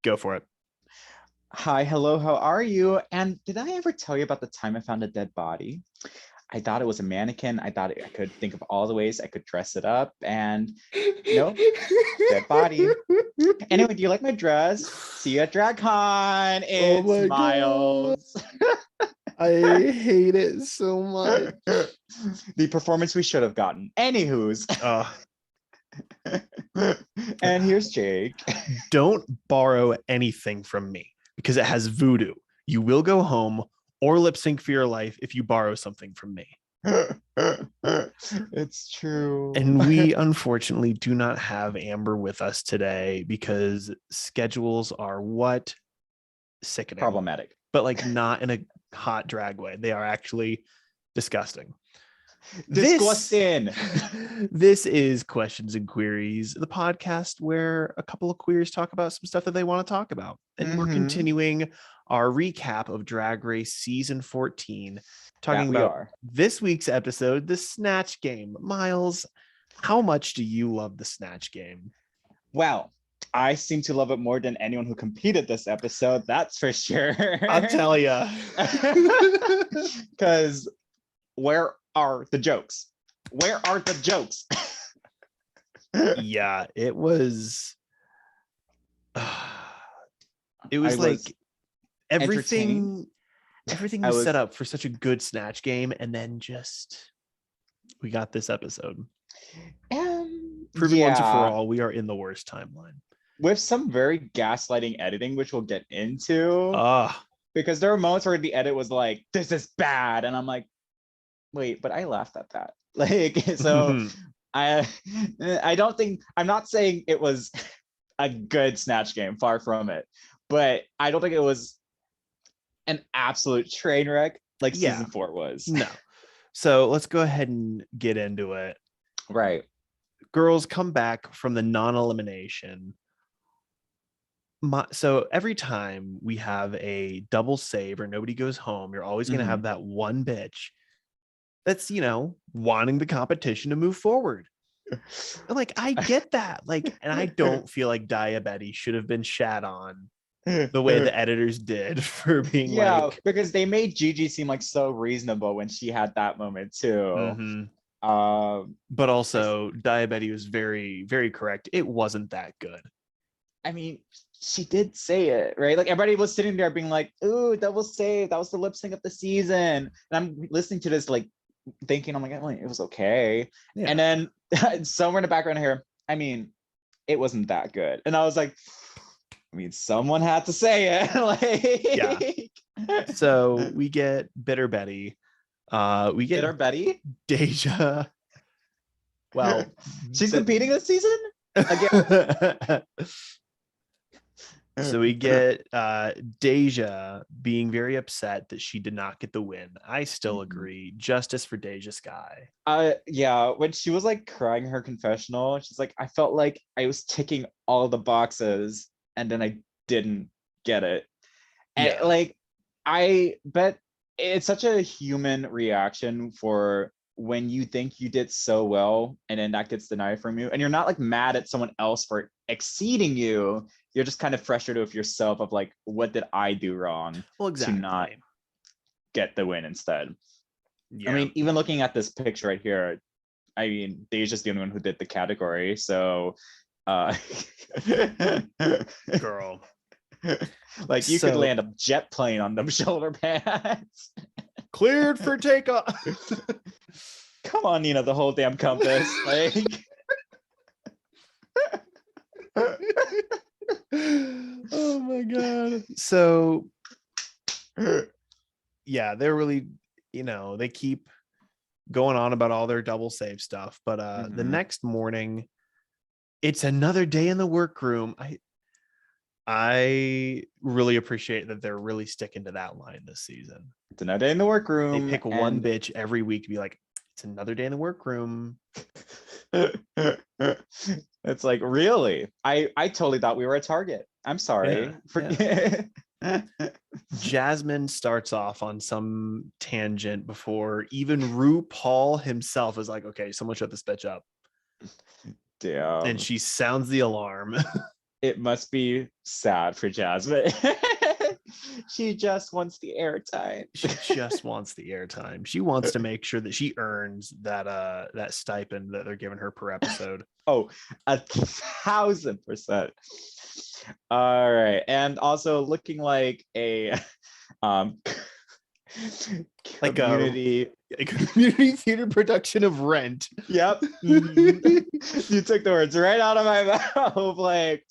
Go for it. Hi, hello, how are you? And did I ever tell you about the time I found a dead body? I thought it was a mannequin. I thought I could think of all the ways I could dress it up, and nope, dead body. Anyway, do you like my dress? See you at DragCon. Oh It's my God. Myles. I hate it so much. The performance we should have gotten. Anywho's. And here's Jake. Don't borrow anything from me because it has voodoo. You will go home or lip sync for your life if you borrow something from me. It's true. And we unfortunately do not have Amber with us today because schedules are what? Sickening. Problematic. But like not in a hot drag way. They are actually disgusting. Disgusting. This is Questions and Queer-ies, the podcast where a couple of queers talk about some stuff that they want to talk about. And we're continuing our recap of Drag Race season 14, talking about this week's episode, the Snatch game. Myles, how much do you love the Snatch game? Well, I seem to love it more than anyone who competed this episode, that's for sure. I'll tell you. Because where are the jokes? Where are the jokes? Yeah, it was like everything was set up for such a good Snatch game, and then just we got this episode. Proving once and for all, we are in the worst timeline. With some very gaslighting editing, which we'll get into. Because there were moments where the edit was like, this is bad. And I'm like, wait, but I laughed at that. Like, so I'm not saying it was a good Snatch game, far from it. But I don't think it was an absolute train wreck like season 4 was. No. So let's go ahead and get into it. Right. Girls come back from the non-elimination. So every time we have a double save or nobody goes home, you're always going to have that one bitch that's, wanting the competition to move forward. Like, I get that. Like, and I don't feel like Diabetes should have been shat on the way the editors did for being because they made Gigi seem like so reasonable when she had that moment too. But also Diabetes was very, very correct. It wasn't that good. I mean, she did say it, right? Like, everybody was sitting there being like, ooh, double save, that was the lip sync of the season. And I'm listening to this, like, thinking, I'm like, oh, it was okay. Yeah. And then somewhere in the background here, I mean, it wasn't that good. And I was like, I mean, someone had to say it. So we get Bitter Betty. We get Bitter Betty? Deja. Well, she's competing this season again. So we get Deja being very upset that she did not get the win. I still agree. Justice for Deja Sky. When she was like crying her confessional, she's like, I felt like I was ticking all the boxes and then I didn't get it. And like, I bet it's such a human reaction for when you think you did so well and then that gets denied from you, and you're not like mad at someone else for exceeding you, you're just kind of frustrated with yourself of like, what did I do wrong to not get the win instead? I mean, even looking at this picture right here, I mean, Deja's the only one who did the category, so girl, like, you could land a jet plane on them shoulder pads. Cleared for takeoff. Come on, Nina, the whole damn compass. Like, oh my God. So yeah, they're really, they keep going on about all their double save stuff, but the next morning, it's another day in the workroom. I really appreciate that they're really sticking to that line this season. It's another day in the workroom. They pick one bitch every week to be like, it's another day in the workroom. It's like, really? I totally thought we were at Target. I'm sorry. Jasmine starts off on some tangent before even RuPaul himself is like, okay, someone shut this bitch up. Damn. And she sounds the alarm. it must be sad for Jasmine. She just wants the airtime. She just wants the airtime. She wants to make sure that she earns that stipend that they're giving her per episode. Oh, 1,000%. All right. And also looking like a like community a community theater production of Rent. Yep. You took the words right out of my mouth. Like,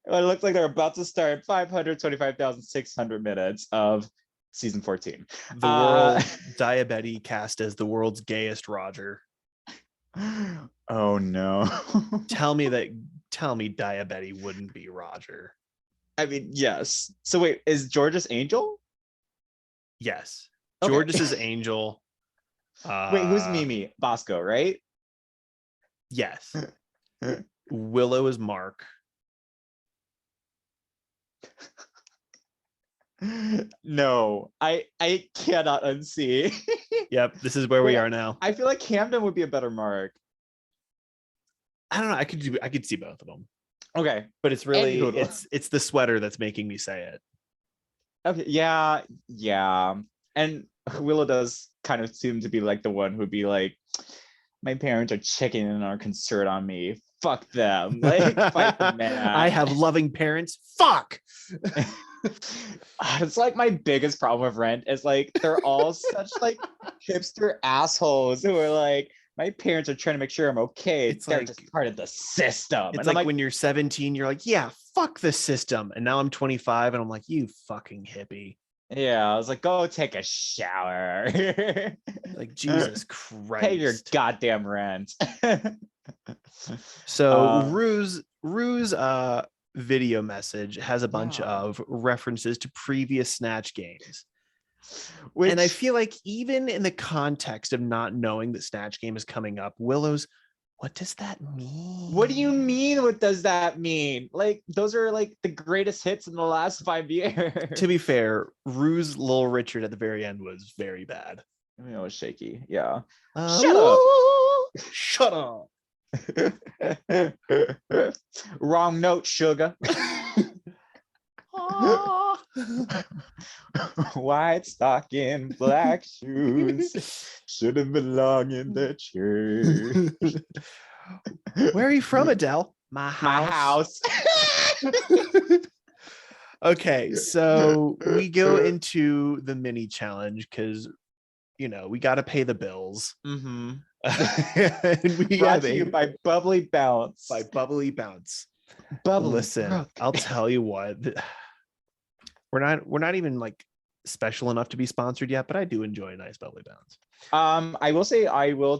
it looks like they're about to start 525,600 minutes of season 14. The world Diabetes cast as the world's gayest Roger. Oh no. Tell me Diabetes wouldn't be Roger. I mean, yes. So wait, is George's Angel? Yes. Okay. George's is Angel. Wait, who's Mimi? Bosco, right? Yes. Willow is Mark. No, I cannot unsee. Yep, this is where we are now. I feel like Camden would be a better Mark. I don't know. I could see both of them. Okay, but it's really Anywho. it's the sweater that's making me say it. Okay, yeah. And Willow does kind of seem to be like the one who'd be like, my parents are checking in on concern on me. Fuck them. Like, fight the man. I have loving parents. Fuck. It's like my biggest problem with Rent is like they're all such like hipster assholes who are like, my parents are trying to make sure I'm okay. They're like, just part of the system. It's and like when you're 17, you're like, yeah, fuck the system. And now I'm 25 and I'm like, you fucking hippie. Yeah, I was like, go take a shower. Like, Jesus Christ. Pay your goddamn rent. So Rue's video message has a bunch of references to previous Snatch games. And I feel like even in the context of not knowing that Snatch game is coming up, Willow's, what does that mean? What do you mean? What does that mean? Like, those are like the greatest hits in the last 5 years. To be fair, Rue's Lil Richard at the very end was very bad. I mean, it was shaky. Yeah. Shut up. Wrong note, sugar. White stocking, black shoes, shouldn't belong in the church. Where are you from, Adele? My house. Okay, so we go into the mini challenge because, you know, we got to pay the bills. Mm-hmm. And we Brought to you by Bubbly Bounce. Listen, I'll tell you what. We're not even like special enough to be sponsored yet, but I do enjoy a nice Bubbly Bounce. I will say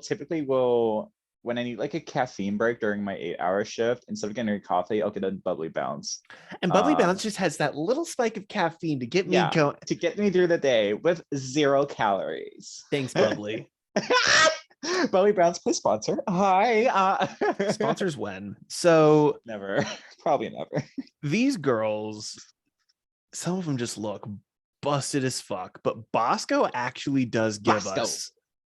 typically when I need like a caffeine break during my 8-hour shift, instead of getting a coffee, I'll get a Bubbly Bounce. And Bubbly Bounce just has that little spike of caffeine to get me going, to get me through the day with 0 calories. Thanks, Bubbly. Bubbly Bounce, please sponsor. Hi. Sponsors when? So never. Probably never. These girls, some of them just look busted as fuck, but Bosco actually does give us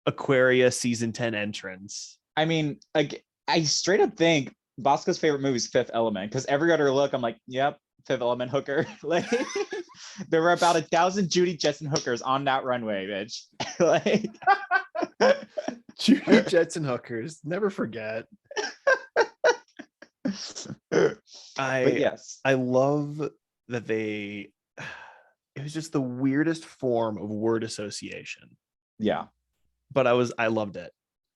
Aquarius season 10 entrance. I mean, like, I straight up think Bosco's favorite movie is Fifth Element, because every other look, I'm like, yep, Fifth Element hooker. Like, there were about 1,000 Judy Jetson hookers on that runway, bitch. Like, Judy Jetson hookers, never forget. I love that it was just the weirdest form of word association. Yeah, but I loved it.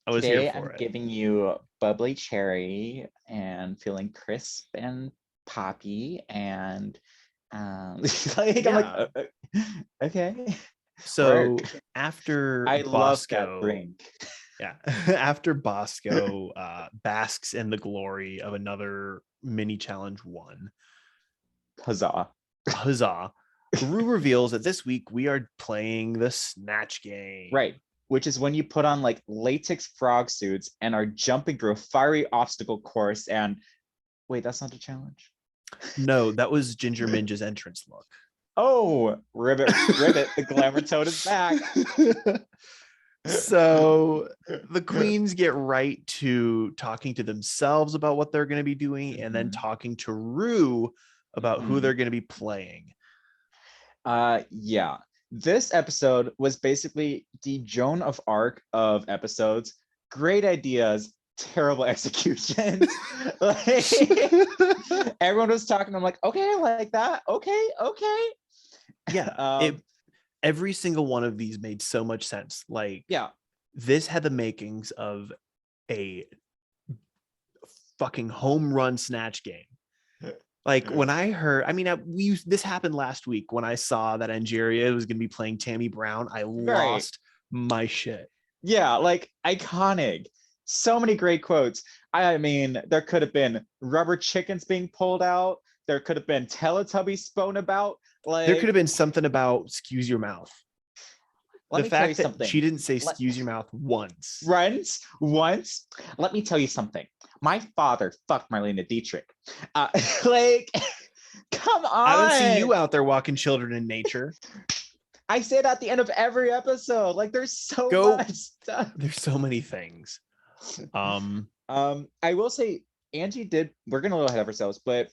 I was Today, here for I'm it. Giving you bubbly cherry and feeling crisp and poppy and like, I'm like, okay. So after I Bosco, love that drink. Yeah, after Bosco basks in the glory of another mini challenge won. Huzzah. Rue reveals that this week we are playing the Snatch game. Right. Which is when you put on like latex frog suits and are jumping through a fiery obstacle course. And wait, that's not a challenge. No, that was Ginger Minge's entrance look. Oh, ribbit, the glamour toad is back. So the queens get right to talking to themselves about what they're going to be doing, and then talking to Rue about who they're going to be playing. Yeah. This episode was basically the Joan of Arc of episodes. Great ideas, terrible executions. Like, everyone was talking. I'm like, okay, I like that. Okay. Yeah. Every single one of these made so much sense. Like, yeah, this had the makings of a fucking home run snatch game. Like, when I heard, I mean, this happened last week when I saw that Angeria was going to be playing Tammy Brown. I lost my shit. Yeah, like iconic. So many great quotes. I mean, there could have been rubber chickens being pulled out. There could have been Teletubbies spown about. Like, there could have been something about excuse your mouth. Let me tell you something. She didn't say excuse your mouth once. Once. Let me tell you something. My father fucked Marlena Dietrich. Like, come on. I don't see you out there walking children in nature. I say it at the end of every episode. Like, there's so much stuff. There's so many things. I will say Angie did, we're gonna go ahead of ourselves, but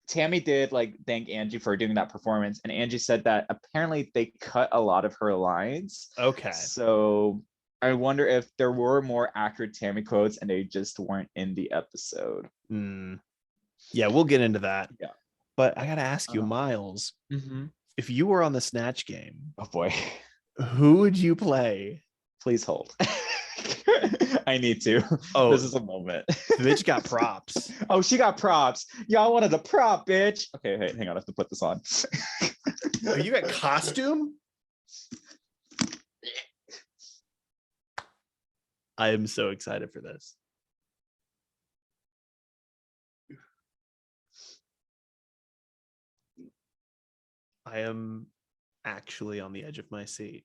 Tammy did like thank Angie for doing that performance, and Angie said that apparently they cut a lot of her lines. Okay. So I wonder if there were more accurate Tammy quotes and they just weren't in the episode. Yeah, we'll get into that. Yeah. But I gotta ask you, Myles, if you were on the Snatch game, oh boy, who would you play? Please hold. I need to. Oh, this is a moment. The bitch got props. Oh, she got props. Y'all wanted a prop, bitch. Okay, hey, hang on. I have to put this on. Oh, you got costume? I am so excited for this. I am actually on the edge of my seat.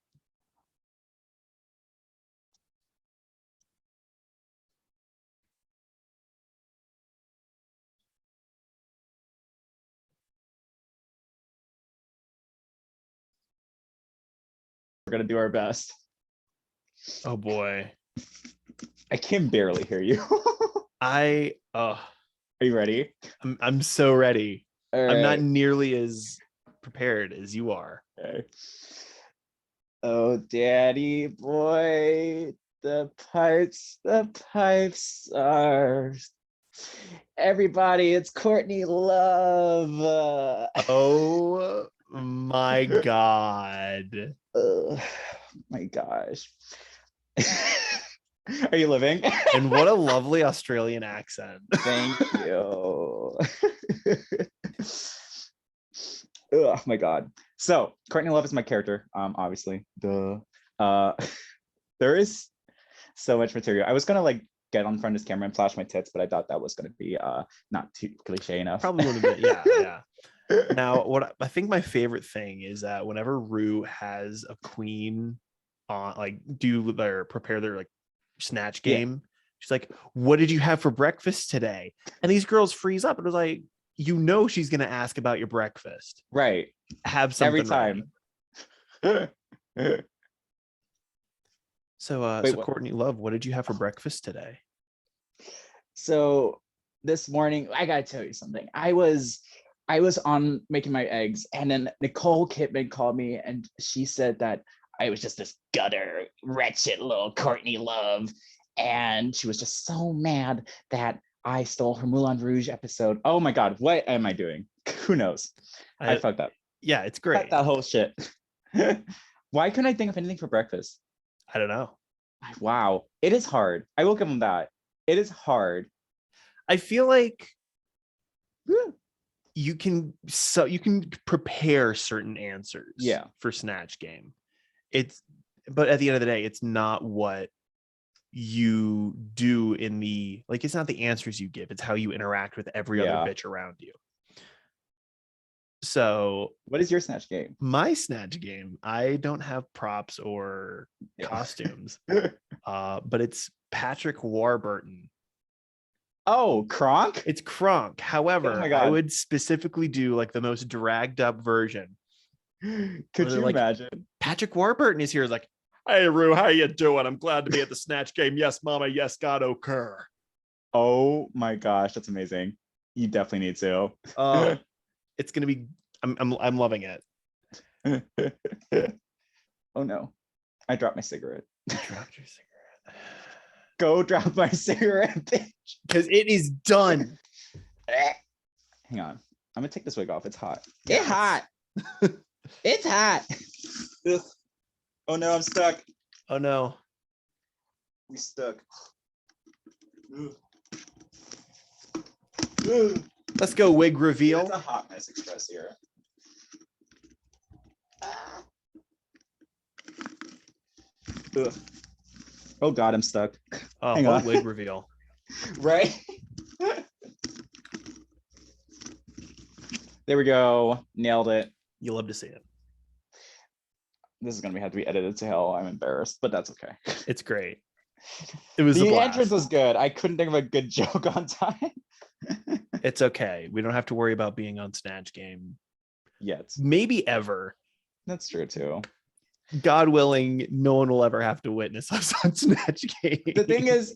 We're gonna do our best. Oh boy. I can barely hear you. Are you ready? I'm so ready. All I'm not nearly as prepared as you are. Okay. Oh, daddy boy, the pipes are everybody. It's Courtney Love. Oh my God. Oh my gosh. Are you living? And what a lovely Australian accent. Thank you. Oh my God. So Courtney Love is my character, obviously. Duh. There is so much material. I was gonna like get on front of this camera and flash my tits, but I thought that was gonna be not too cliche enough. Probably would have been, yeah. Now, what I think my favorite thing is that whenever Rue has a queen on, like, prepare their like snatch game, she's like, "What did you have for breakfast today?" And these girls freeze up and was like, "You know she's gonna ask about your breakfast, right? Have something every time." So, Wait, Courtney Love, what did you have for breakfast today? So this morning, I gotta tell you something. I was on making my eggs, and then Nicole Kidman called me, and she said that I was just this gutter, wretched little Courtney Love, and she was just so mad that I stole her Moulin Rouge episode. Oh my God, what am I doing? Who knows? I fucked up. Yeah, it's great. That whole shit. Why couldn't I think of anything for breakfast? I don't know. Wow, it is hard. I will give them that. It is hard. I feel like you can prepare certain answers for Snatch Game. But at the end of the day, it's not what you do in the, like, it's not the answers you give, it's how you interact with every other bitch around you. So what is your Snatch Game? My Snatch Game, I don't have props or costumes, but it's Patrick Warburton. Oh, Kronk? It's Kronk. However, I would specifically do like the most dragged up version. Could you imagine? Patrick Warburton is here. Like, Hey, Rue, how you doing? I'm glad to be at the Snatch game. Yes, mama. Yes, God, occur. Oh my gosh, that's amazing. You definitely need to. It's gonna be. I'm loving it. Oh no, I dropped my cigarette. You dropped your cigarette. Go drop my cigarette, bitch. Because it is done. Hang on. I'm gonna take this wig off. It's hot. Yeah, it's hot. It's hot. Oh no, I'm stuck. Oh no. We stuck. Let's go wig reveal. It's a hot mess express here. Ugh. Oh god, I'm stuck. Oh, Hang on. wig reveal. Right? There we go. Nailed it. You love to see it. This is gonna have to be edited to hell. I'm embarrassed, but that's okay. It's great. It was the entrance was good. I couldn't think of a good joke on time. It's okay. We don't have to worry about being on Snatch Game Yet. maybe ever. That's true too. God willing, no one will ever have to witness us on Snatch Game. The thing is,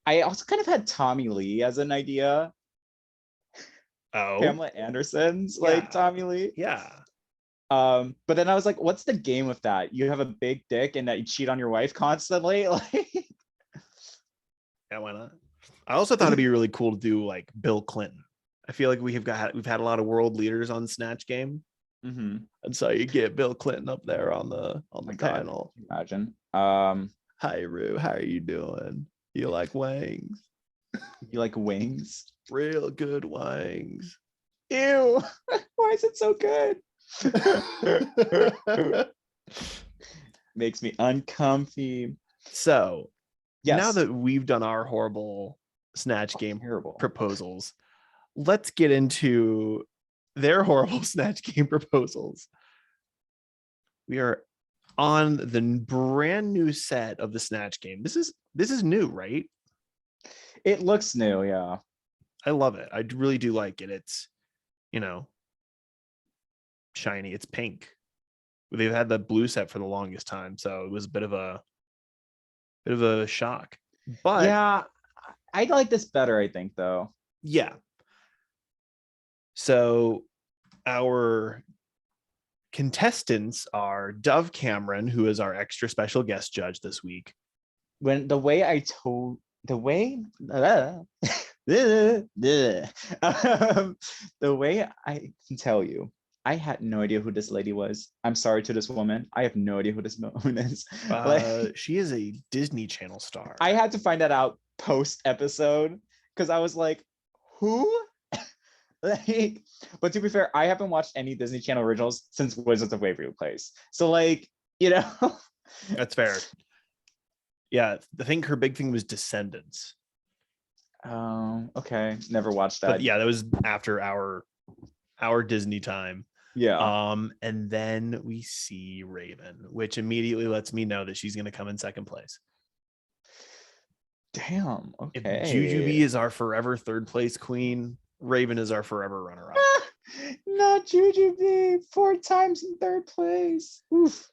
I also kind of had Tommy Lee as an idea. Oh, Pamela Anderson's like Tommy Lee. Yeah. But then I was like, what's the game with that? You have a big dick and that you cheat on your wife constantly? Like, yeah, why not? I also thought it'd be really cool to do like Bill Clinton. I feel like we've had a lot of world leaders on Snatch Game. mm-hmm. And so you get Bill Clinton up there on the panel. Imagine. Hi Rue, how are you doing? You like wings? You like wings? Real good wings. Ew. Why is it so good? Makes me uncomfy. So yes. Now that we've done our horrible Snatch Game proposals, let's get into their horrible Snatch Game proposals. We are on the brand new set of the Snatch Game. This is new, right? It looks new, yeah. I love it. I really do like it. It's, shiny. It's pink. They've had the blue set for the longest time, so it was a bit of a shock. But yeah, I like this better, I think, though. Yeah. So our contestants are Dove Cameron, who is our extra special guest judge this week. The way I can tell you, I had no idea who this lady was. I'm sorry to this woman. I have no idea who this woman is. She is a Disney Channel star. I had to find that out post episode because I was like, who? But to be fair, I haven't watched any Disney Channel originals since Wizards of Waverly Place. So That's fair. Yeah, I think her big thing was Descendants. Okay. Never watched that. But yeah, that was after our Disney time. Yeah. And then we see Raven, which immediately lets me know that she's going to come in second place. Damn. Okay. If Jujubee is our forever third place queen, Raven is our forever runner-up. Not Jujubee. 4 times in third place. Oof.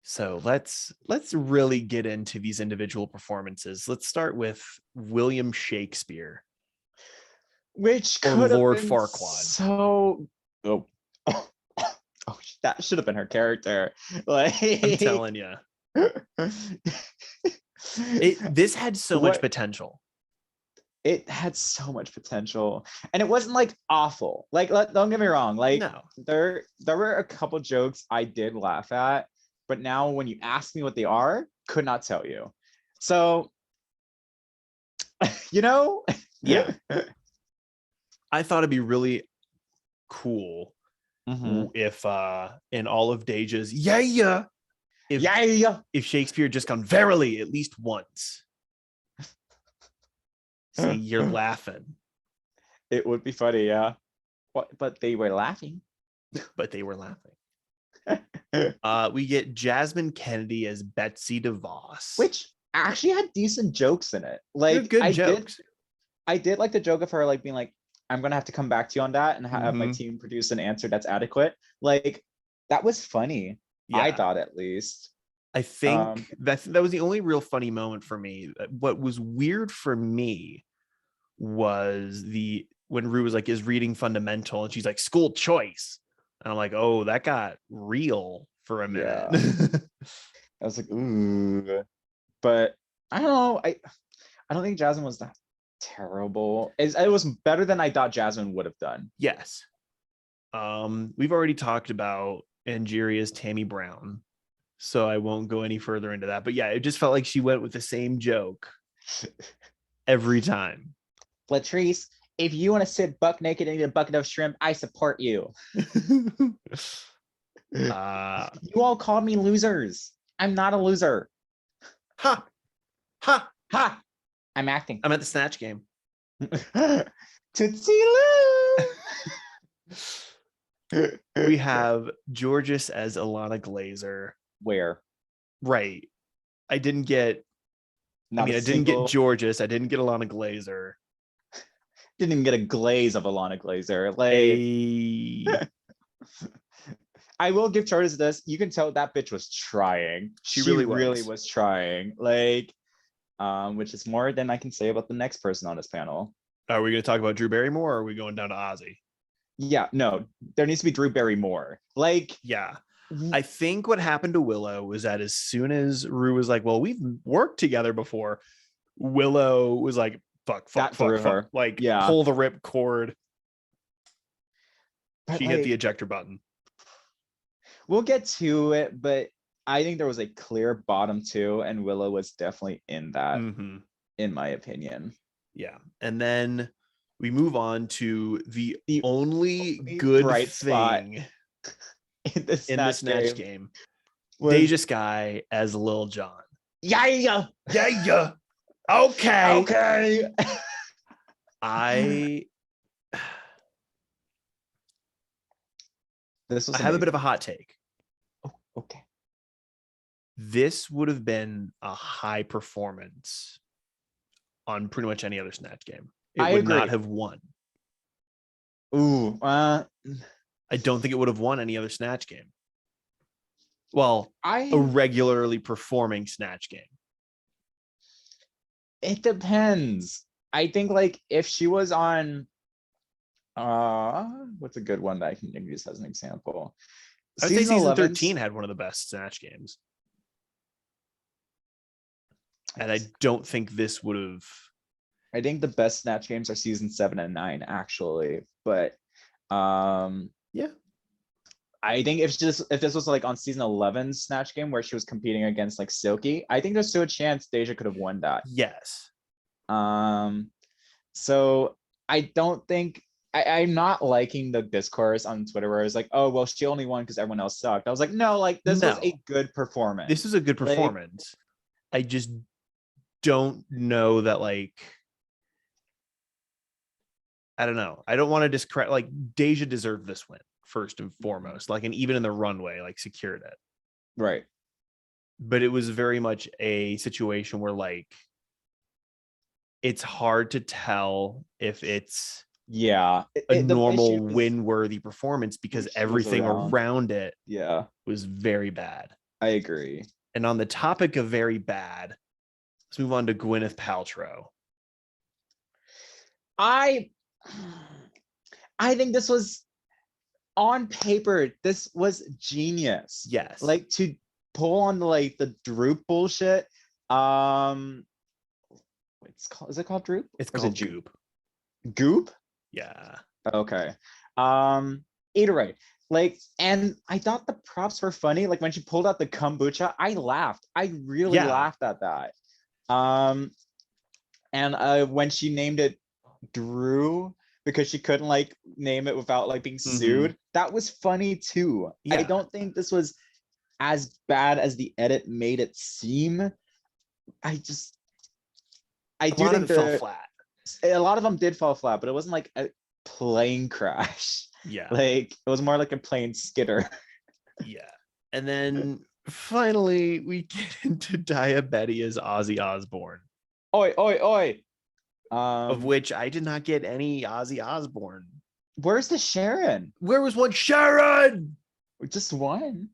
So let's really get into these individual performances. Let's start with William Shakespeare, which could have been Farquaad. That should have been her character. I'm telling you, this had so much potential. It had so much potential, and it wasn't like awful. Don't get me wrong. No. There were a couple jokes I did laugh at. But now when you ask me what they are, could not tell you. So, Yeah. I thought it'd be really cool if in all of Deja's if Shakespeare just gone verily at least once. See, you're laughing. It would be funny, yeah. But they were laughing. We get Jasmine Kennedy as Betsy DeVos, which actually had decent jokes in it. Good jokes. I did like the joke of her being like, I'm gonna have to come back to you on that and have my team produce an answer that's adequate. That was funny. I thought at least. I think that was the only real funny moment for me. What was weird for me was when Rue was like, is reading fundamental? And she's like, school choice. And I'm like, oh, that got real for a minute. I was like, ooh. But I don't know. I don't think Jasmine was that terrible. It was better than I thought Jasmine would have done. Yes. We've already talked about Angeria's Tammy Brown, so I won't go any further into that. But yeah, it just felt like she went with the same joke every time. Latrice, if you want to sit buck naked and eat a bucket of shrimp, I support you. You all called me losers. I'm not a loser. Ha! Ha! Ha! I'm acting. I'm at the Snatch game. Tootsie Lou! We have Georges as Alana Glazer. Where? Right. I didn't get Georges. I didn't get Alana Glazer. Didn't even get a glaze of Alana Glazer. Like, I will give Georges this. You can tell that bitch was trying. She really was trying. Like, which is more than I can say about the next person on this panel. Are we going to talk about Drew Barrymore, or are we going down to Ozzy? Yeah, no, there needs to be Drew Barrymore. Like, yeah. I think what happened to Willow was that as soon as Rue was like, well, we've worked together before, Willow was like, fuck. Like, pull the rip cord. But she hit the ejector button. We'll get to it, but I think there was a clear bottom two, and Willow was definitely in that, in my opinion. Yeah. And then we move on to the only good bright thing in the Snatch game. Deja Skye as Lil Jon. Yeah. Okay. I have a bit of a hot take. Oh, okay. This would have been a high performance on pretty much any other Snatch game. It would not have won. Ooh. I don't think it would have won any other Snatch game. Well, a regularly performing Snatch game. It depends. I think, like, if she was on what's a good one that I can use as an example? I would say season 13 had one of the best Snatch games. And I don't think this would have. I think the best Snatch games are season 7 and 9, actually. But yeah. I think if this was like on season 11's Snatch game where she was competing against like Silky, I think there's still a chance Deja could have won that. Yes. So I don't think I'm not liking the discourse on Twitter where it's like, oh well, she only won because everyone else sucked. I was like, no, like this was a good performance. This is a good performance. Like, I just don't know that, like, I don't know. I don't want to discredit, like, Deja deserved this win first and foremost, like, and even in the runway, like, secured it. Right. But it was very much a situation where, like, it's hard to tell if it's a normal win-worthy performance because everything around it was very bad. I agree. And on the topic of very bad, let's move on to Gwyneth Paltrow. I think this was, on paper, this was genius. Yes. Like, to pull on the droop bullshit. Is it called droop? It's called goop. Goop? Yeah. Okay. Either way. Like, and I thought the props were funny. Like, when she pulled out the kombucha, I laughed. I really laughed at that. And when she named it Drew because she couldn't like name it without like being sued, that was funny too. I don't think this was as bad as the edit made it seem. I do think it fell flat. A lot of them did fall flat, but it wasn't like a plane crash. Yeah. Like, it was more like a plane skitter. Yeah. And then finally we get into Diabetes as Ozzy Osbourne. Oi, oi, oi. Of which I did not get any Ozzy Osbourne. Where's the Sharon? Where was one Sharon? Just one.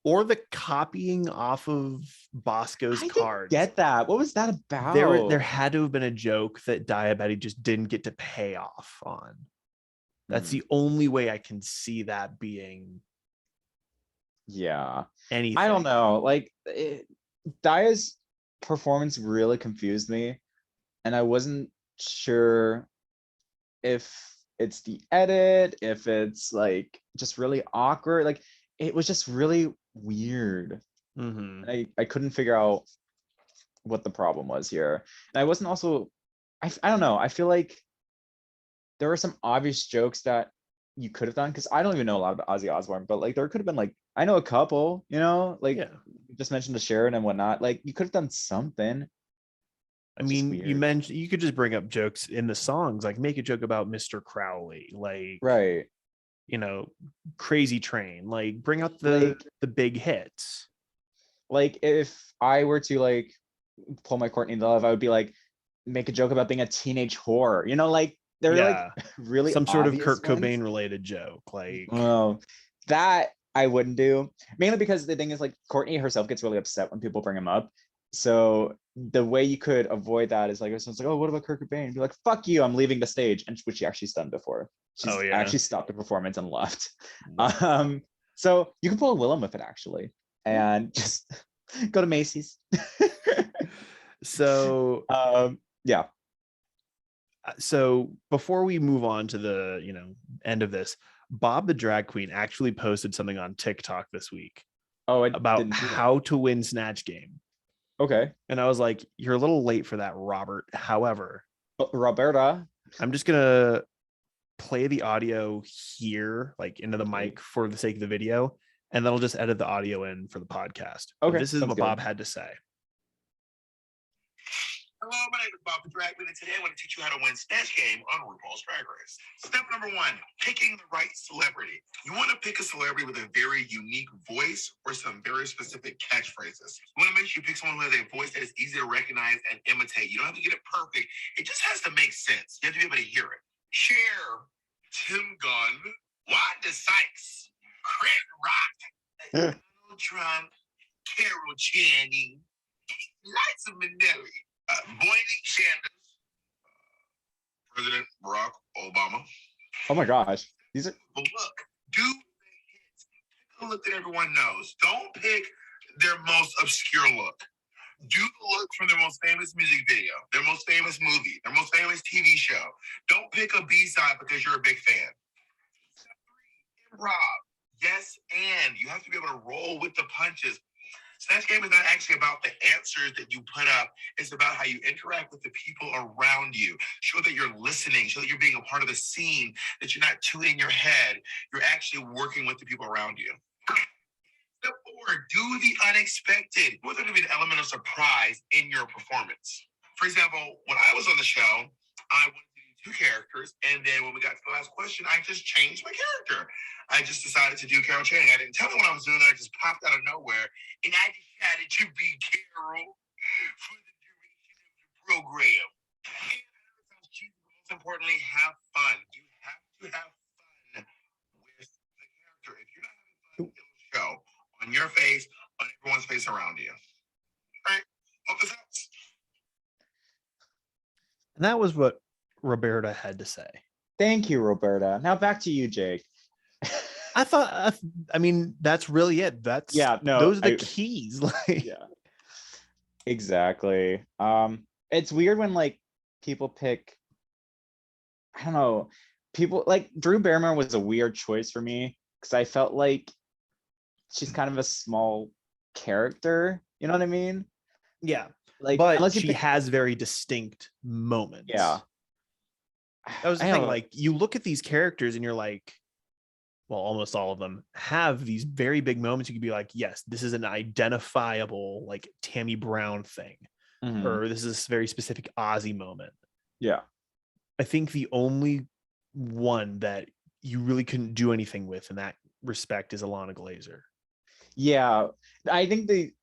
Or the copying off of Bosco's I didn't cards. get that. What was that about? There had to have been a joke that Diabetti just didn't get to pay off on. That's the only way I can see that being. Yeah. Anything. I don't know. Like, Dia's performance really confused me, and I wasn't sure if it's the edit, if it's like just really awkward. Like, it was just really weird. And I couldn't figure out what the problem was here. And I wasn't also, I don't know. I feel like there were some obvious jokes that you could have done, because I don't even know a lot about Ozzy Osbourne, but like there could have been, like, I know a couple, you know, like you just mentioned the Sharon and whatnot. Like, you could have done something. I mean, you mentioned you could just bring up jokes in the songs, like make a joke about Mr. Crowley, like, right, you know, Crazy Train, like bring out the big hits. Like, if I were to like pull my Courtney Love, I would be like, make a joke about being a teenage whore, you know, like they're like really some sort of Kurt ones. Cobain related joke, like, oh, that I wouldn't do, mainly because the thing is, like, Courtney herself gets really upset when people bring him up. So the way you could avoid that is like, if someone's like, oh, what about Kurt Cobain? Be like, fuck you, I'm leaving the stage, and which she actually done before. She's actually stopped the performance and left. Wow. So you can pull a Willem with it actually, and just go to Macy's. So yeah. So before we move on to the, you know, end of this, Bob the drag queen actually posted something on TikTok this week about how to win Snatch Game. Okay. And I was like, you're a little late for that, Robert. However, Roberta, I'm just gonna play the audio here, like into the mic for the sake of the video, and then I'll just edit the audio in for the podcast. Okay. But this is what Bob had to say. Hello, my name is Bob the Drag Queen, and today I want to teach you how to win Snatch Game on RuPaul's Drag Race. Step number 1, picking the right celebrity. You want to pick a celebrity with a very unique voice or some very specific catchphrases. You want to make sure you pick someone who has a voice that is easy to recognize and imitate. You don't have to get it perfect. It just has to make sense. You have to be able to hear it. Cher, Tim Gunn, Wanda Sykes, Craig Rock, Donald Trump, Carol Channing, Liza Minnelli, Boynton Sanders, President Barack Obama. Oh my gosh. These are... But look, do the hits. Pick a look that everyone knows. Don't pick their most obscure look. Do the look from their most famous music video, their most famous movie, their most famous TV show. Don't pick a B-side because you're a big fan. Step 3, improv. Yes, and you have to be able to roll with the punches. Snatch Game is not actually about the answers that you put up. It's about how you interact with the people around you. Show that you're listening. Show that you're being a part of the scene, that you're not too in your head. You're actually working with the people around you. Step 4, do the unexpected. You want there to be an element of surprise in your performance. For example, when I was on the show, I wanted to do 2 characters, and then when we got to the last question, I just changed my character. I just decided to do Carol Channing. I didn't tell them what I was doing. I just popped out of nowhere, and I decided to be Carol for the duration of the program. And most importantly, have fun. You have to have fun with the character. If you're not having fun, it will show on your face, on everyone's face around you. All right. Hope this helps. And that was what Roberta had to say. Thank you, Roberta. Now back to you, Jake. I mean, that's really it. Those are the keys. Like, yeah, exactly. It's weird when like people pick, I don't know, people like Drew Barrymore was a weird choice for me because I felt like she's kind of a small character. You know what I mean? Yeah. Like, but she has very distinct moments. Yeah. That was the thing. Like, you look at these characters and you're like, well, almost all of them have these very big moments. You could be like, yes, this is an identifiable, like, Tammy Brown thing, or this is a very specific Ozzy moment. Yeah. I think the only one that you really couldn't do anything with in that respect is Alana Glazer. Yeah. I think the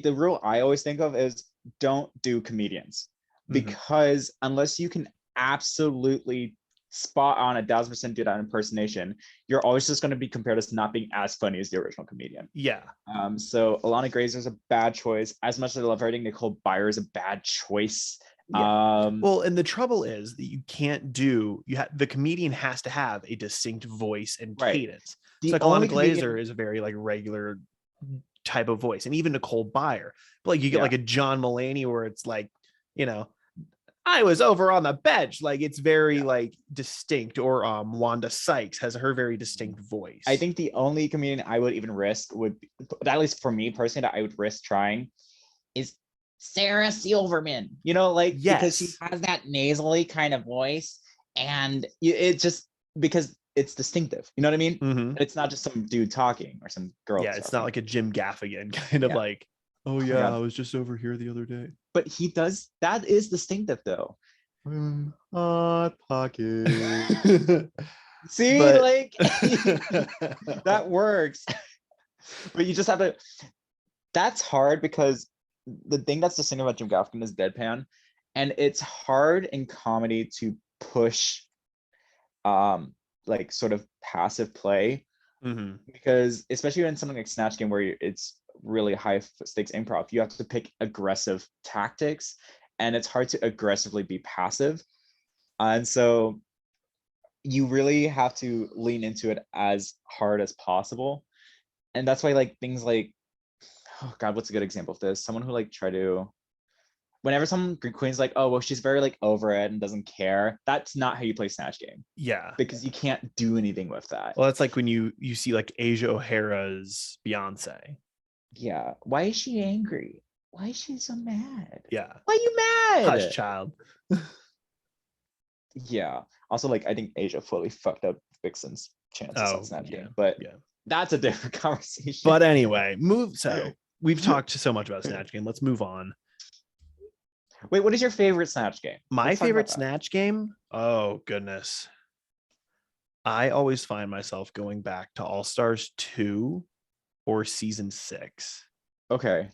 rule I always think of is don't do comedians, because unless you can absolutely spot on 1,000% do that impersonation, you're always just going to be compared as not being as funny as the original comedian. Yeah. So Alana Grazer is a bad choice. As much as I love her, I think Nicole Byer is a bad choice. Yeah. Well, and the trouble is that you can't the comedian has to have a distinct voice and cadence. The so like Alana Glazer is a very like regular type of voice, and even Nicole Byer. But like you get like a John Mulaney where it's like, you know, I was over on the bench. Like it's very like distinct. Or Wanda Sykes has her very distinct voice. I think the only comedian I would even risk would be, at least for me personally, that I would risk trying is Sarah Silverman, you know, like because she has that nasally kind of voice, and it just because it's distinctive, you know what I mean? Mm-hmm. It's not just some dude talking or some girl. Yeah, it's not like a Jim Gaffigan kind of like, oh yeah, I was just over here the other day. But he does, that is distinctive though. Hot pocket. See, but... like that works. But you just have to, that's hard because the thing that's distinctive about Jim Gaffigan is deadpan, and it's hard in comedy to push like sort of passive play, because especially in something like Snatch Game where it's really high stakes improv, you have to pick aggressive tactics, and it's hard to aggressively be passive, and so you really have to lean into it as hard as possible. And that's why like things like, oh god, what's a good example of this? Someone who like try to, whenever some queen's like, oh well, she's very like over it and doesn't care, that's not how you play Snatch Game. Yeah, because you can't do anything with that. Well, that's like when you see like Asia O'Hara's Beyonce. Yeah, why is she angry? Why is she so mad? Yeah, why are you mad? Hush, child. Yeah, also like I think Asia fully fucked up Vixen's chances on Snatch Game, but that's a different conversation. But anyway, so we've talked so much about Snatch Game, let's move on. Wait, what is your favorite Snatch Game? My favorite Snatch Game? Oh, goodness. I always find myself going back to All Stars 2 or season 6. Okay.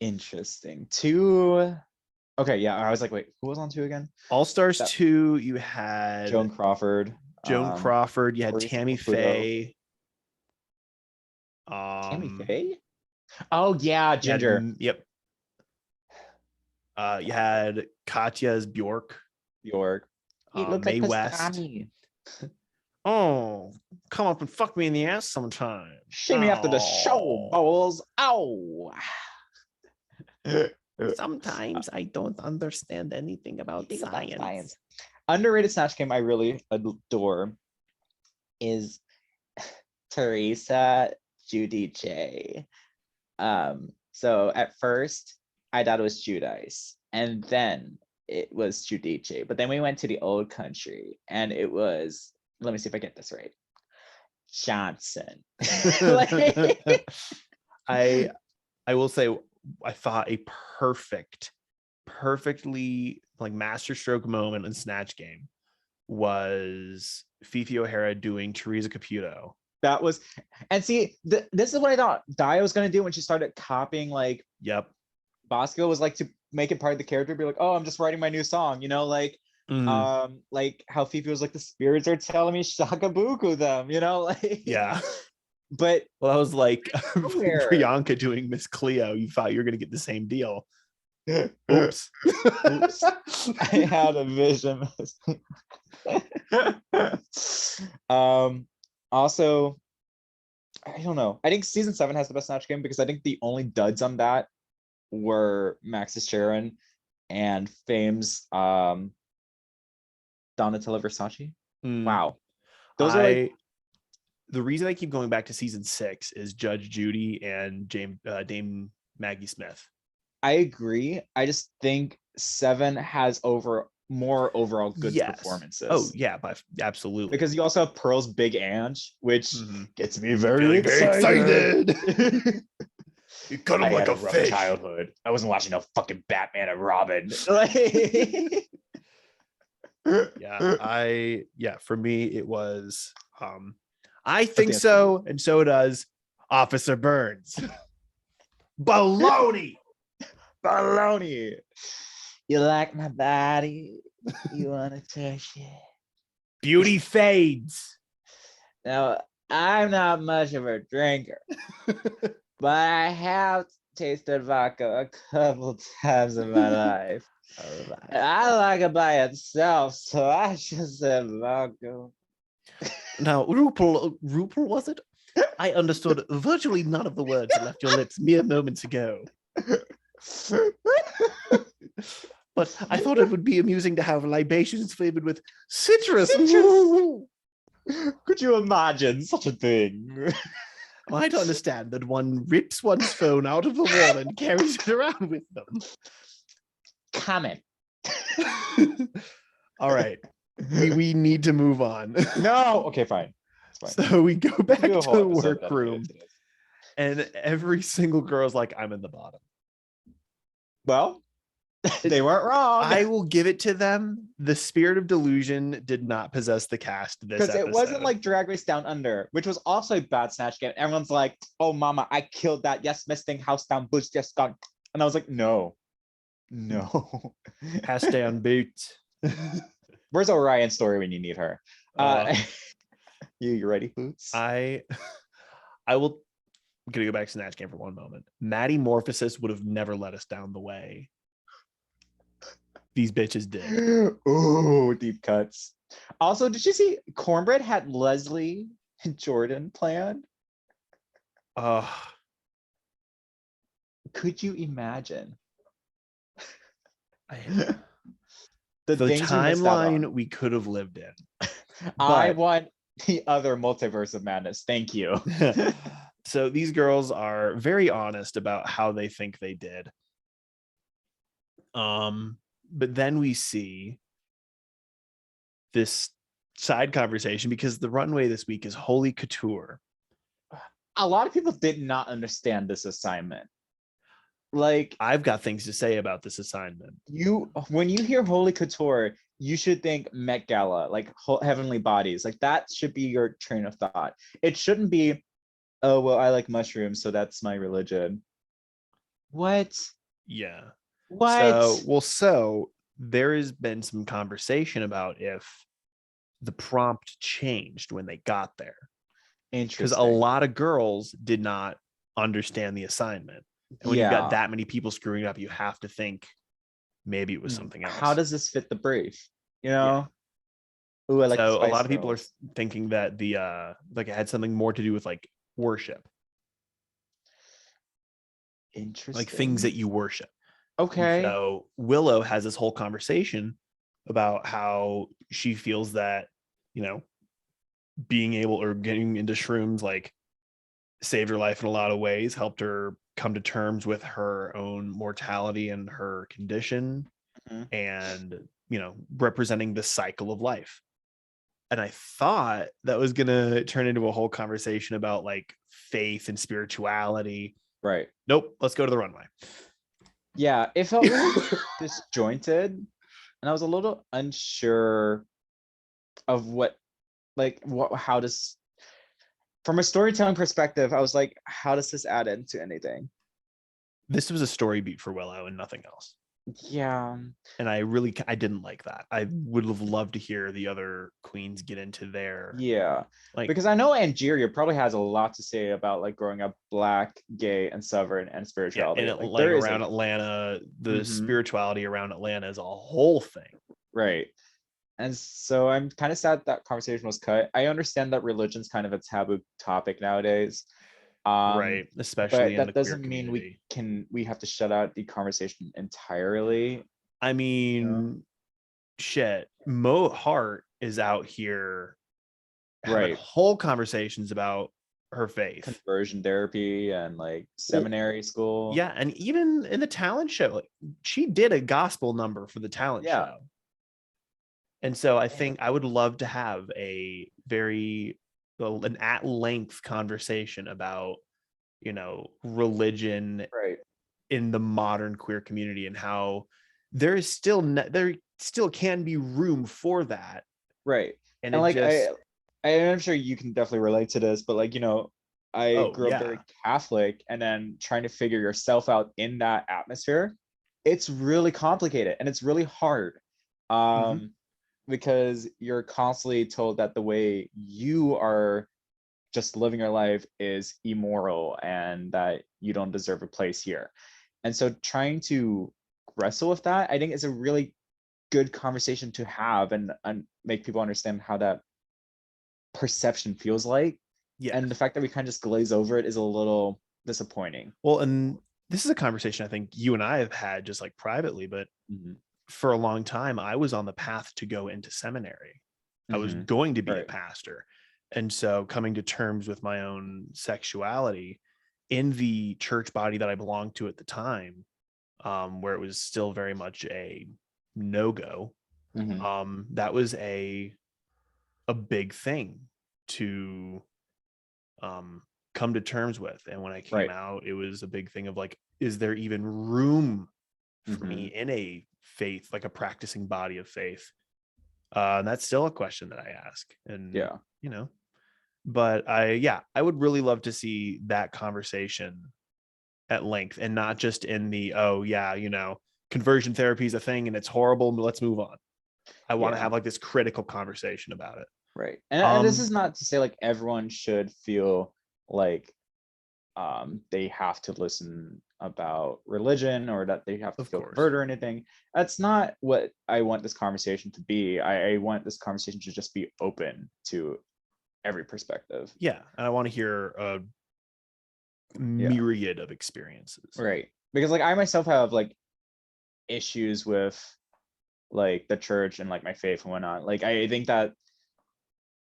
Interesting. 2. Okay, yeah, I was like, wait, who was on 2 again? All Stars 2, you had Joan Crawford. You had Tammy Faye. Tammy Faye? Oh, yeah, Ginger. Yep. You had Katya as Bjork. Mae West. Oh, come up and fuck me in the ass sometime. Shame me after the show, balls. Ow. Sometimes I don't understand anything about science. Underrated Snatch Game I really adore is Teresa Giudice. So at first I thought it was Giudice, and then it was Giudice, but then we went to the old country and it was, let me see if I get this right, Johnson. I will say I thought a perfectly like masterstroke moment in Snatch Game was Fifi O'Hara doing Teresa Caputo. That was, and see, this is what I thought Daya was gonna do when she started copying like Bosco, was like to make it part of the character, be like, oh, I'm just writing my new song, you know, like like how Fifi was like, the spirits are telling me shakabuku them, you know, like but well, that was like Priyanka doing Miss Cleo. You thought you were gonna get the same deal. Oops. I had a vision. Also, I don't know, I think season 7 has the best Snatch Game because I think the only duds on that were Max's Sharon and Fame's Donatella Versace. Wow, those are like, the reason I keep going back to season 6 is Judge Judy and Dame Maggie Smith. I agree. I just think 7 has more overall good performances. Oh yeah, absolutely. Because you also have Pearl's Big Ange, which gets me very excited. You cut him like a fish. Childhood. I wasn't watching no fucking Batman and Robin. For me it was I think so, and so does Officer Burns. Baloney. You like my body? You wanna touch it? Beauty fades. Now, I'm not much of a drinker, but I have tasted vodka a couple times in my life. And I like it by itself, so I just said vodka. Now, Rupel, was it? I understood virtually none of the words that left your lips mere moments ago. But I thought it would be amusing to have libations flavored with citrus. Could you imagine such a thing? Am I to understand that one rips one's phone out of the wall and carries it around with them? Comment. All right. We need to move on. No. Okay, fine. It's fine. So we go back Do a to whole the episode workroom, dedicated to this. and every single girl's like, I'm in the bottom. Well, they weren't wrong. I will give it to them. The spirit of delusion did not possess the cast this Because episode. it wasn't like Drag Race Down Under, which was also a bad Snatch game. Everyone's like, oh, mama, I killed that. Yes, Miss Thing, house down, boots just gone. And I was like, no. Pass down boot. Where's Orion's story when you need her? You ready, Boots? I will. I'm gonna go back to Snatch Game for one moment. Maddie Morphosis would have never let us down the way these bitches did. Oh, deep cuts. Also, did you see Cornbread had Leslie and Jordan planned? Could you imagine? The things we missed out on. timeline we could have lived in. I want the other multiverse of madness. Thank you. So these girls are very honest about how they think they did. But then we see this side conversation because the runway this week is Holy Couture. A lot of people did not understand this assignment. Like, I've got things to say about this assignment. When you hear Holy Couture, you should think Met Gala, like Heavenly Bodies. Like, that should be your train of thought. It shouldn't be, oh, well, I like mushrooms, so that's my religion. What? Yeah. What? So there has been some conversation about if the prompt changed when they got there. Interesting. Because a lot of girls did not understand the assignment. And when you've got that many people screwing up, you have to think maybe it was something else. How does this fit the brief? You know? Yeah. Ooh, I like so a lot of people are thinking that the like it had something more to do with like worship. Interesting. Like things that you worship. Okay. And so Willow has this whole conversation about how she feels that, you know, being able or getting into shrooms like saved her life in a lot of ways, helped her come to terms with her own mortality and her condition, and, you know, representing the cycle of life. And I thought that was gonna turn into a whole conversation about like faith and spirituality. Right. Nope. Let's go to the runway. Yeah, it felt really disjointed, and I was a little unsure of how does, from a storytelling perspective, I was like, how does this add into anything? This was a story beat for Willow and nothing else. Yeah. And I didn't like that. I would have loved to hear the other queens get into their because I know Angeria probably has a lot to say about like growing up Black, gay, and Southern and spirituality. And like around Atlanta, the spirituality around Atlanta is a whole thing. Right. And so I'm kind of sad that conversation was cut. I understand that religion's kind of a taboo topic nowadays. Right, especially but in that the doesn't mean we have to shut out the conversation entirely. I mean, shit, Mo Hart is out here having whole conversations about her faith, conversion therapy, and like seminary school. Yeah, and even in the talent show, like she did a gospel number for the talent show. And so I think I would love to have an at-length conversation about, you know, religion in the modern queer community and how there still can be room for that. Right. And like I'm sure you can definitely relate to this, but like, you know, I grew up very Catholic, and then trying to figure yourself out in that atmosphere, it's really complicated and it's really hard. Because you're constantly told that the way you are just living your life is immoral and that you don't deserve a place here. And so trying to wrestle with that, I think is a really good conversation to have and make people understand how that perception feels like. Yeah. And the fact that we kind of just glaze over it is a little disappointing. Well, and this is a conversation I think you and I have had just like privately, but for a long time, I was on the path to go into seminary. I was going to be a pastor. And so coming to terms with my own sexuality in the church body that I belonged to at the time, where it was still very much a no-go, that was a big thing to come to terms with. And when I came out, it was a big thing of like, is there even room for me in a faith, like a practicing body of faith? And that's still a question that I ask. And you know, but I would really love to see that conversation at length and not just in the, oh yeah, you know, conversion therapy is a thing and it's horrible, but let's move on. I want to have like this critical conversation about it. Right. And this is not to say like everyone should feel like they have to listen about religion or that they have to feel converted or anything. That's not what I want this conversation to be. I want this conversation to just be open to every perspective. Yeah. And I want to hear a myriad of experiences. Right. Because like I myself have like issues with like the church and like my faith and whatnot. Like I think that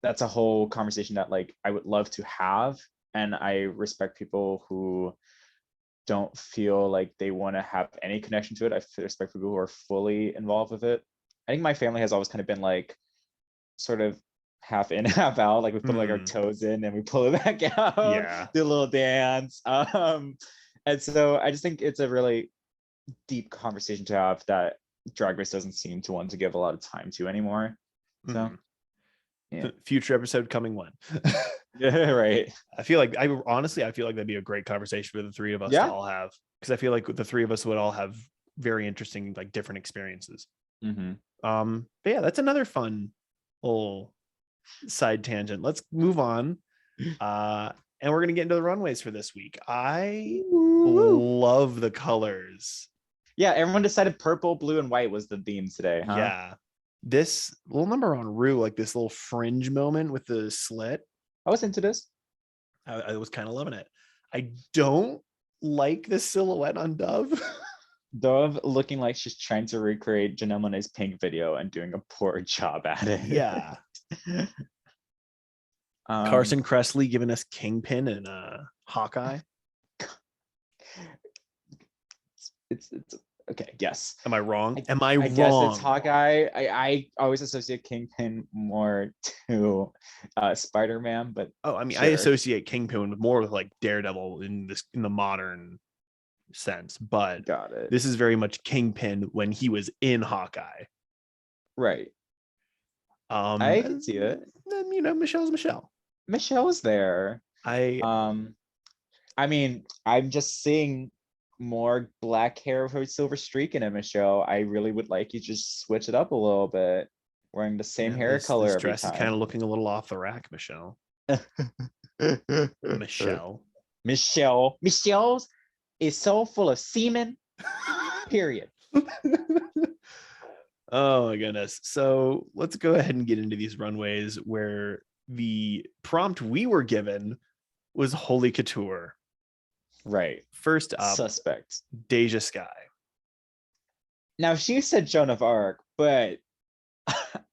that's a whole conversation that like I would love to have. And I respect people who don't feel like they want to have any connection to it. I respect people who are fully involved with it. I think my family has always kind of been like sort of half in, half out. Like we put like our toes in and we pull it back out, do a little dance. And so I just think it's a really deep conversation to have that Drag Race doesn't seem to want to give a lot of time to anymore. So future episode coming when? Yeah, right. I feel like I feel like that'd be a great conversation for the three of us to all have, because I feel like the three of us would all have very interesting, like different experiences. But yeah, that's another fun little side tangent. Let's move on. And we're gonna get into the runways for this week. I love the colors. Yeah, everyone decided purple, blue, and white was the theme today, huh? Yeah. This little number on Rue, like this little fringe moment with the slit. I was into this. I was kind of loving it. I don't like the silhouette on Dove. Dove looking like she's trying to recreate Janelle Monáe's Pink video and doing a poor job at it. Yeah. Carson Kressley giving us Kingpin and Hawkeye. It's okay. Yes. Am I wrong? Am I wrong? I guess it's Hawkeye. I always associate Kingpin more to Spider-Man, but I mean, I associate Kingpin more with like Daredevil in the modern sense, but got it. This is very much Kingpin when he was in Hawkeye. Right. I can see it. Then you know, Michelle's Michelle. Michelle's there. I mean, I'm just seeing more black hair with a silver streak in it, Michelle. I really would like you to just switch it up a little bit, wearing the same hair color this every dress time. Is kind of looking a little off the rack, Michelle. Michelle's is so full of semen. Period. Oh my goodness. So let's go ahead and get into these runways where the prompt we were given was Holy Couture. Right. First up, suspect Deja Sky. Now she said Joan of Arc, but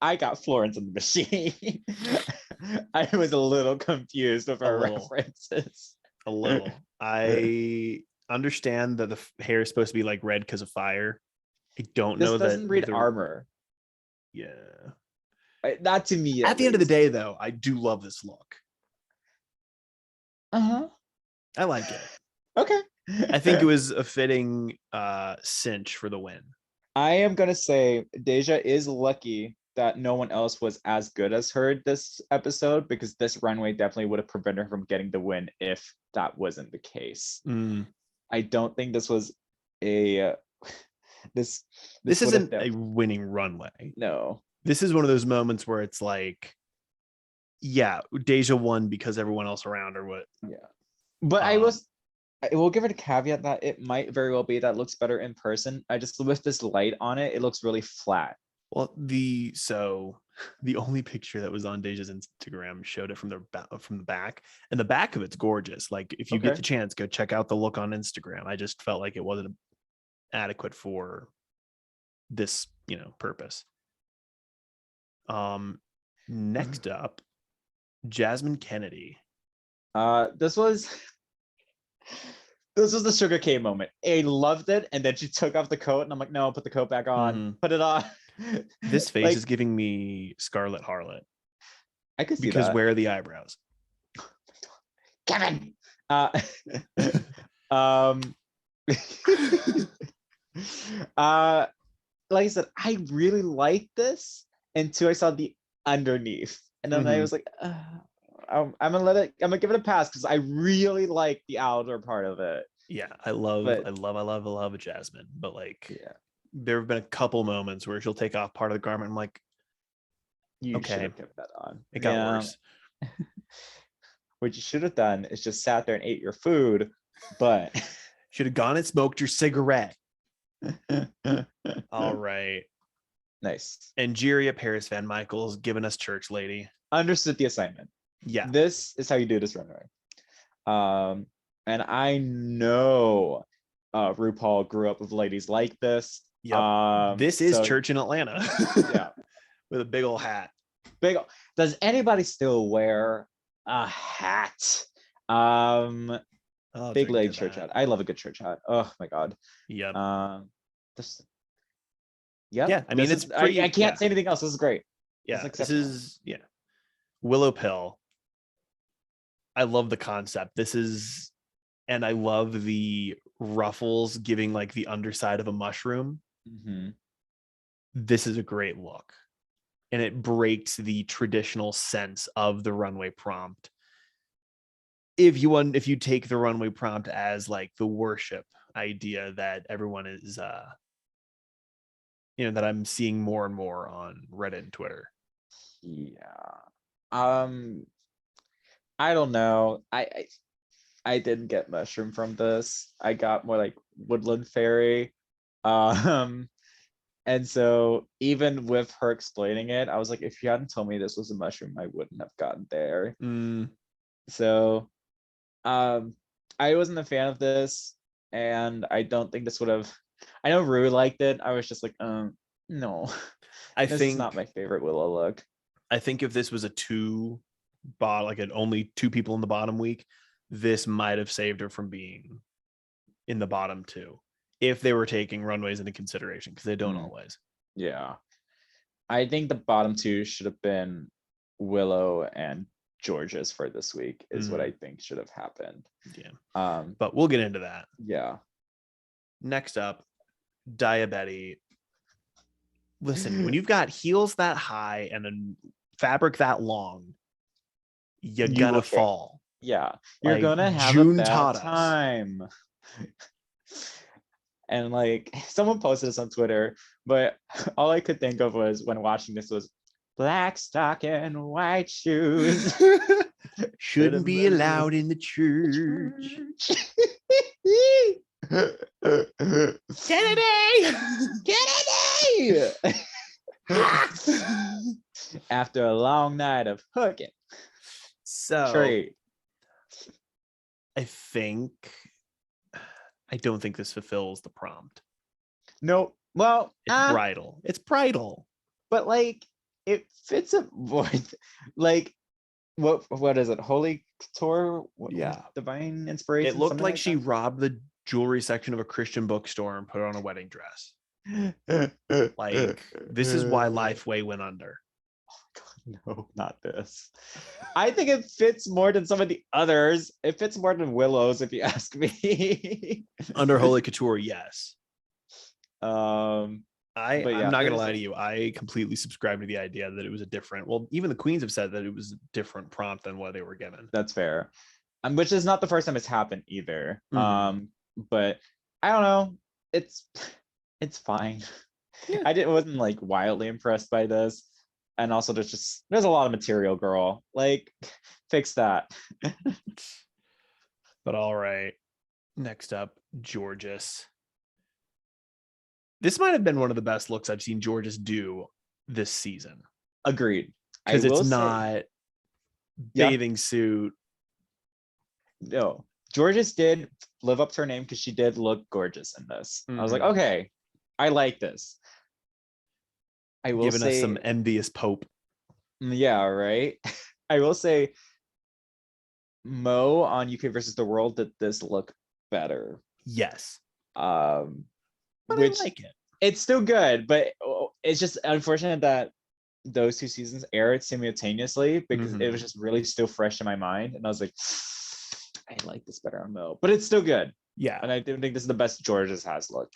I got Florence and the Machine. I was a little confused with her references. A little. I understand that the hair is supposed to be like red because of fire. I don't know that. This doesn't read armor. Yeah. Not to me. At the end of the day, though, I do love this look. I like it. Okay. I think it was a fitting cinch for the win. I am going to say Deja is lucky that no one else was as good as her this episode, because this runway definitely would have prevented her from getting the win if that wasn't the case. I don't think this was a This isn't a winning runway. No. This is one of those moments where it's like, yeah, Deja won because everyone else around her would. Yeah. But I will give it a caveat that it might very well be that looks better in person. I just, with this light on it, it looks really flat. Well, the only picture that was on Deja's Instagram showed it from the back, and the back of it's gorgeous. Like, if you get the chance, go check out the look on Instagram. I just felt like it wasn't adequate for this, purpose. Next up, Jasmine Kennedy. This was the sugar cane moment. I loved it, and then she took off the coat, and I'm like, no, put the coat back on. Put it on. This face is giving me Scarlet Harlot. I could see because that. where are the eyebrows? Kevin. Like I said, I really liked this until I saw the underneath, and then I was like, I'm gonna give it a pass because I really like the outer part of it. Yeah, I love Jasmine, but there have been a couple moments where she'll take off part of the garment. I'm like, you should have kept that on. It got worse. What you should have done is just sat there and ate your food, but should have gone and smoked your cigarette. All right. Nice. Angeria Paris Van Michael's giving us Church Lady. Understood the assignment. Yeah. This is how you do this runway. And I know RuPaul grew up with ladies like this. Yep. This is Church in Atlanta. Yeah. With a big old hat. Does anybody still wear a hat? Big leg church hat. I love a good church hat. Oh my god. Yep. Yeah. I mean, it's pretty, I can't say anything else. This is great. Yeah. This is Willow Pill. I love the concept. And I love the ruffles giving like the underside of a mushroom. This is a great look. And it breaks the traditional sense of the runway prompt. If you take the runway prompt as like the worship idea that everyone is that I'm seeing more and more on Reddit and Twitter. Yeah. I don't know. I didn't get mushroom from this. I got more like woodland fairy. And so even with her explaining it, I was like, if you hadn't told me this was a mushroom, I wouldn't have gotten there. So I wasn't a fan of this, and I don't think this would have. I know Rue liked it. I was just like, no. This is not my favorite Willow look. I think if this was a only two people in the bottom week, this might have saved her from being in the bottom two, if they were taking runways into consideration, because they don't always. Yeah. I think the bottom two should have been Willow and George's for this week is what I think should have happened. Yeah. But we'll get into that. Yeah. Next up, Diabetes. Listen, when you've got heels that high and a fabric that long, you're gonna fall. Yeah. You're gonna have June a bad taught us. time. And like someone posted this on Twitter, but all I could think of was when watching this was black stocking, white shoes. Shouldn't be allowed in the church. Kennedy! After a long night of hooking. So I don't think this fulfills the prompt. No, well, it's bridal. It's bridal. But like it fits a like what is it? Holy Couture? Divine Inspiration. It looked like she robbed the jewelry section of a Christian bookstore and put on a wedding dress. Like, this is why Lifeway went under. No, not this. I think it fits more than some of the others. It fits more than Willow's, if you ask me. Under Holy Couture, yes. I'm not gonna lie to you. I completely subscribe to the idea that it was a different. Well, even the queens have said that it was a different prompt than what they were given. That's fair. Which is not the first time it's happened either. But I don't know. It's fine. Yeah. Wasn't like wildly impressed by this. And also there's a lot of material, girl. Like, fix that. But all right. Next up, Georges. This might have been one of the best looks I've seen Georges do this season. Agreed. Because it's not bathing suit. No. Georges did live up to her name because she did look gorgeous in this. I was like, okay, I like this. I will giving say us some envious Pope. Yeah, right. I will say Mo on UK versus the World did this look better. Yes. But which I like it. It's still good, but it's just unfortunate that those two seasons aired simultaneously because it was just really still fresh in my mind. And I was like, I like this better on Mo, but it's still good. Yeah. And I do think this is the best Georges has look.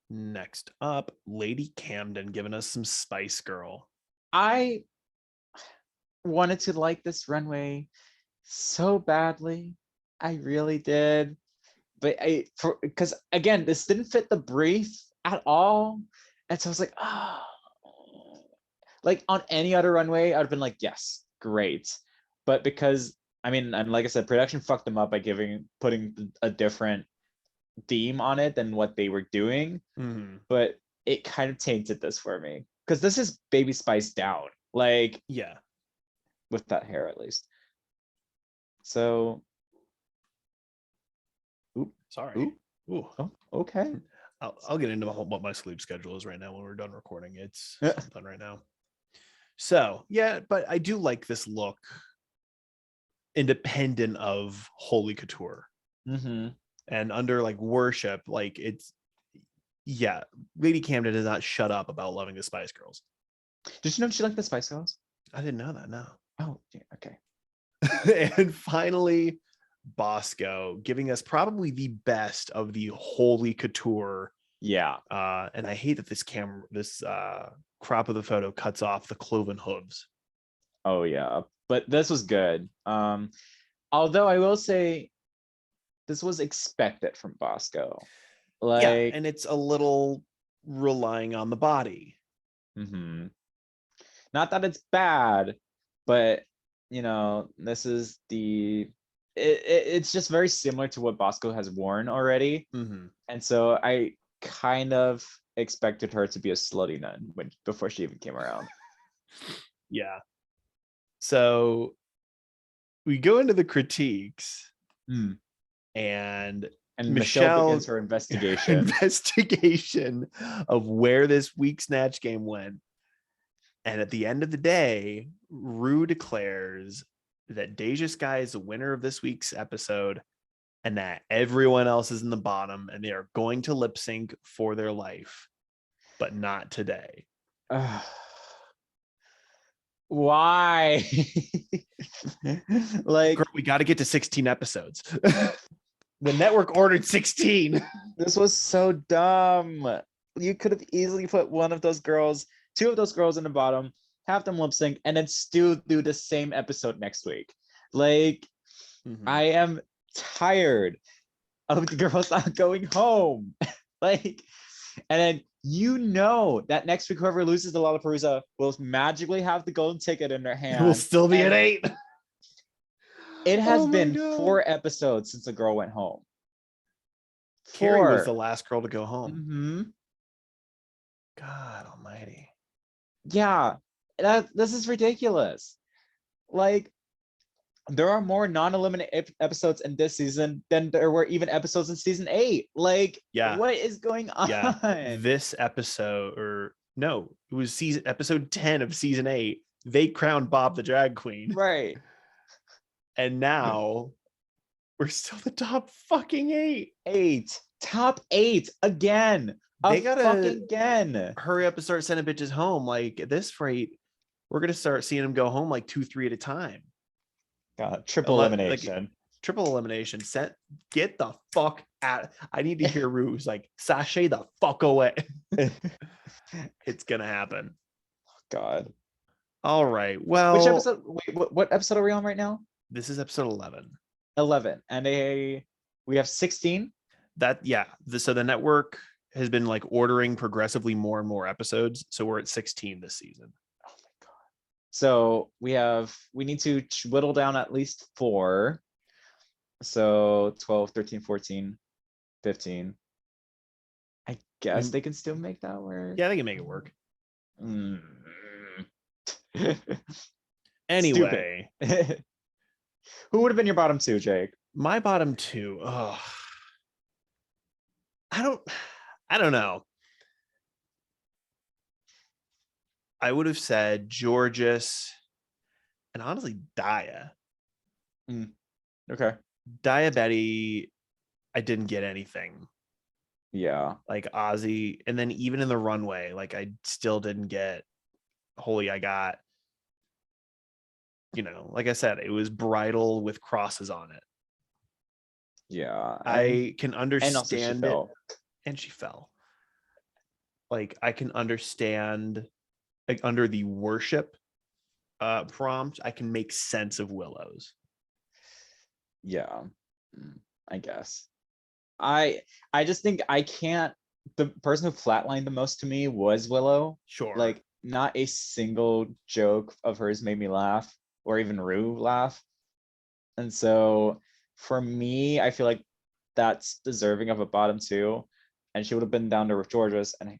Next up, Lady Camden giving us some Spice Girl. I wanted to like this runway so badly. I really did. But because again, this didn't fit the brief at all. And so I was like, oh, like on any other runway, I'd have been like, yes, great. But because, I mean, and like I said, production fucked them up by putting a different theme on it than what they were doing. But it kind of tainted this for me. Because this is Baby Spice down. Like, yeah. With that hair at least. So sorry. Ooh. Oh, okay. I'll get into what my sleep schedule is right now when we're done recording. It's something right now. So yeah, but I do like this look independent of Holy Couture. And under like worship, like it's Lady Camden does not shut up about loving the Spice Girls. Did you know she liked the Spice Girls? I didn't know that. No. Oh, yeah, okay. And finally, Bosco giving us probably the best of the Holy Couture. Yeah. And I hate that this crop of the photo cuts off the cloven hooves. Oh yeah, but this was good. Although I will say this was expected from Bosco. Like, yeah, and it's a little relying on the body. Not that it's bad, but this is it's just very similar to what Bosco has worn already. And so I kind of expected her to be a slutty nun before she even came around. Yeah. So we go into the critiques, and Michelle begins her investigation of where this week's Snatch game went. And at the end of the day, Rue declares that Deja Sky is the winner of this week's episode and that everyone else is in the bottom and they are going to lip sync for their life, but not today. Why? Like, girl, we got to get to 16 episodes. The network ordered 16. This was so dumb. You could have easily put two of those girls in the bottom, have them lip sync, and then still do the same episode next week. Like, I am tired of the girls not going home. Like, and then that next week whoever loses the Lollapalooza will magically have the golden ticket in their hand. It will still be at 8. It has been 4 episodes since a girl went home. Carrie was the last girl to go home. God almighty. Yeah, this is ridiculous. Like, there are more non-eliminated episodes in this season than there were even episodes in season 8. Like, what is going on? Yeah. This episode, it was episode 10 of season 8. They crowned Bob the drag queen. Right. And now we're still the top fucking 8. Top 8 again. They gotta hurry up and start sending bitches home. Like, at this rate, we're gonna start seeing them go home like 2-3 at a time. God, triple elimination. Like, triple elimination. Get the fuck out. I need to hear Rue's like, sashay the fuck away. It's gonna happen. God. All right. Well, which episode? Wait, what episode are we on right now? This is episode 11. 11, and we have 16. So the network has been like ordering progressively more and more episodes. So we're at 16 this season. Oh my God. So we need to whittle down at least 4. So 12, 13, 14, 15. I guess they can still make that work. Yeah, they can make it work. Mm. Anyway. Who would have been your bottom 2, Jake? My bottom 2. Oh, I don't know. I would have said Georges and honestly Daya. Okay. Daya Betty, I didn't get anything. Yeah. Like Ozzy, and then even in the runway, like I still didn't get Holy. I got, like I said, it was bridal with crosses on it. Yeah. I can understand it. And she fell. Like I can understand, like under the worship prompt, I can make sense of Willow's. Yeah, I guess. I just think I can't. The person who flatlined the most to me was Willow. Sure. Like not a single joke of hers made me laugh, or even Rue laugh. And so for me, I feel like that's deserving of a bottom 2. And she would have been down there with Georges. And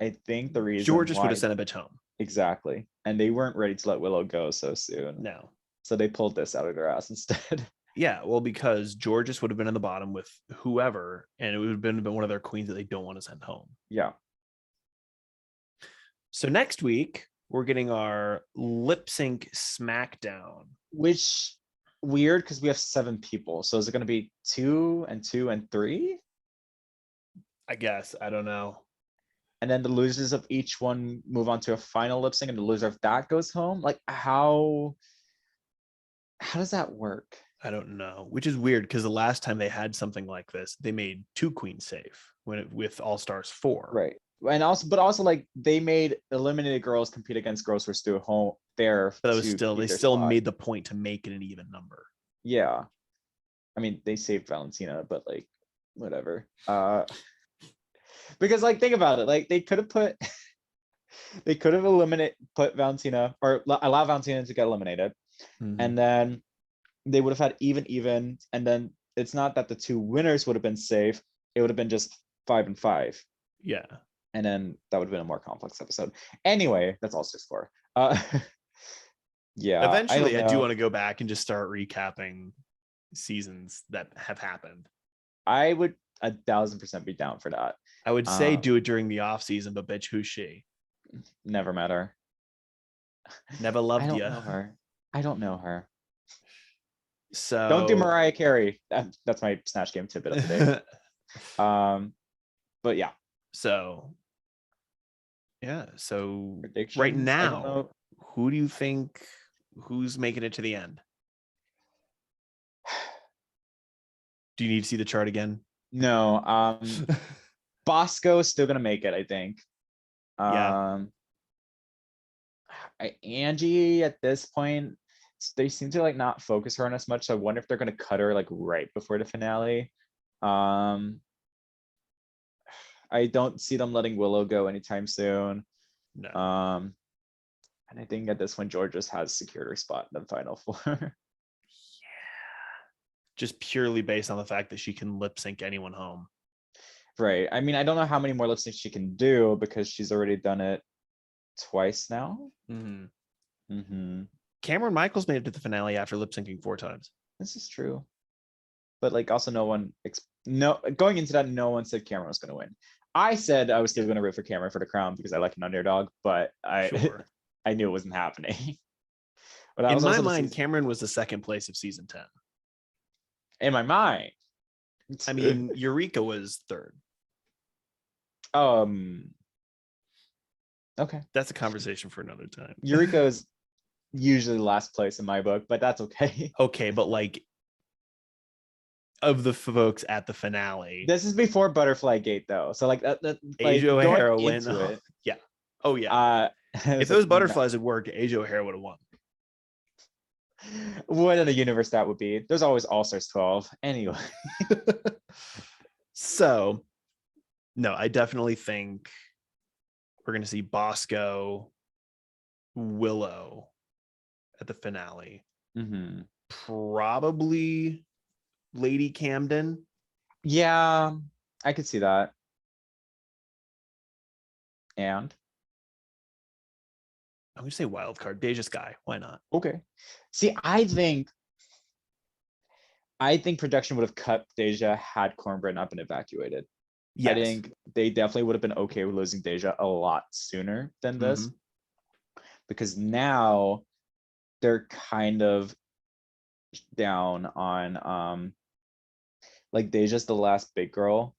I think the reason Georges would have sent a bitch home. Exactly. And they weren't ready to let Willow go so soon. No. So they pulled this out of their ass instead. Yeah, well, because Georges would have been in the bottom with whoever, and it would have been one of their queens that they don't want to send home. Yeah. So next week, we're getting our lip sync SmackDown. Which weird, because we have 7 people. So is it going to be 2 and 2 and 3? I guess. I don't know. And then the losers of each one move on to a final lip sync, and the loser of that goes home. Like how does that work? I don't know, which is weird because the last time they had something like this, they made 2 queens safe with All Stars 4. Right. And also like they made eliminated girls compete against girls who are still home there. But they still made the point to make it an even number. Yeah. I mean, they saved Valentina, but like whatever. Because like think about it, like they could have put put Valentina, or allow Valentina to get eliminated. Mm-hmm. And then they would have had even, and then it's not that the 2 winners would have been safe, it would have been just 5 and 5. Yeah. And then that would have been a more complex episode. Anyway, that's all 6-4. Yeah. Eventually, I do want to go back and just start recapping seasons that have happened. I would 1000% be down for that. I would say do it during the off season, but bitch, who's she? Never met her. Never loved you. I don't know her. So don't do Mariah Carey. That's my Snatch Game tidbit of the day. But yeah. So yeah. So predictions, right now, who do you think who's making it to the end? Do you need to see the chart again? No. Bosco is still gonna make it, I think. Yeah. Angie at this point, they seem to like not focus her on as much. So I wonder if they're gonna cut her like right before the finale. I don't see them letting Willow go anytime soon. No. And I think at this point, Georges has secured her spot in the final 4. Yeah. Just purely based on the fact that she can lip sync anyone home. Right. I mean, I don't know how many more lip syncs she can do because she's already done it twice now. Cameron Michaels made it to the finale after lip syncing 4 times. This is true. But like also going into that, no one said Cameron was going to win. I said I was still going to root for Cameron for the crown because I like an underdog, but I knew it wasn't happening. But in my mind, Cameron was the second place of season 10. In my mind. I mean, Eureka was 3rd. Okay. That's a conversation for another time. Eureka is usually last place in my book, but that's okay. Okay, but like of the folks at the finale. This is before Butterfly Gate though. So like that Asia O'Hara went. Yeah. Oh yeah. If those butterflies had worked, Asia O'Hara would have won. What in the universe that would be. There's always All Stars 12. Anyway. So No, I definitely think we're going to see Bosco, Willow at the finale. Mm-hmm. Probably Lady Camden. Yeah, I could see that. And I'm going to say wild card. Deja Sky. Why not? okay. See, I think production would have cut Deja had Cornbread not been evacuated. Yes. I think they definitely would have been okay with losing Deja a lot sooner than this. Because now they're kind of down on like Deja's the last big girl.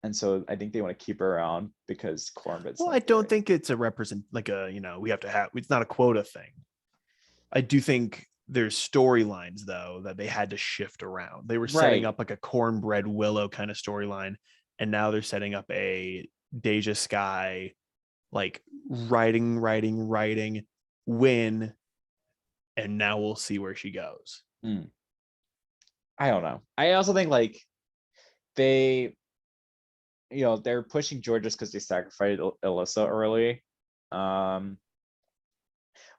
And so I think they want to keep her around because Cornbread's Well, I don't think it's a we have to have, it's not a quota thing. I do think there's storylines though that they had to shift around. They were setting up like a Cornbread Willow kind of storyline, and now they're setting up a Deja Sky, like writing, win, and now we'll see where she goes. I don't know. I also think like they, they're pushing Georgia because they sacrificed Alyssa early. But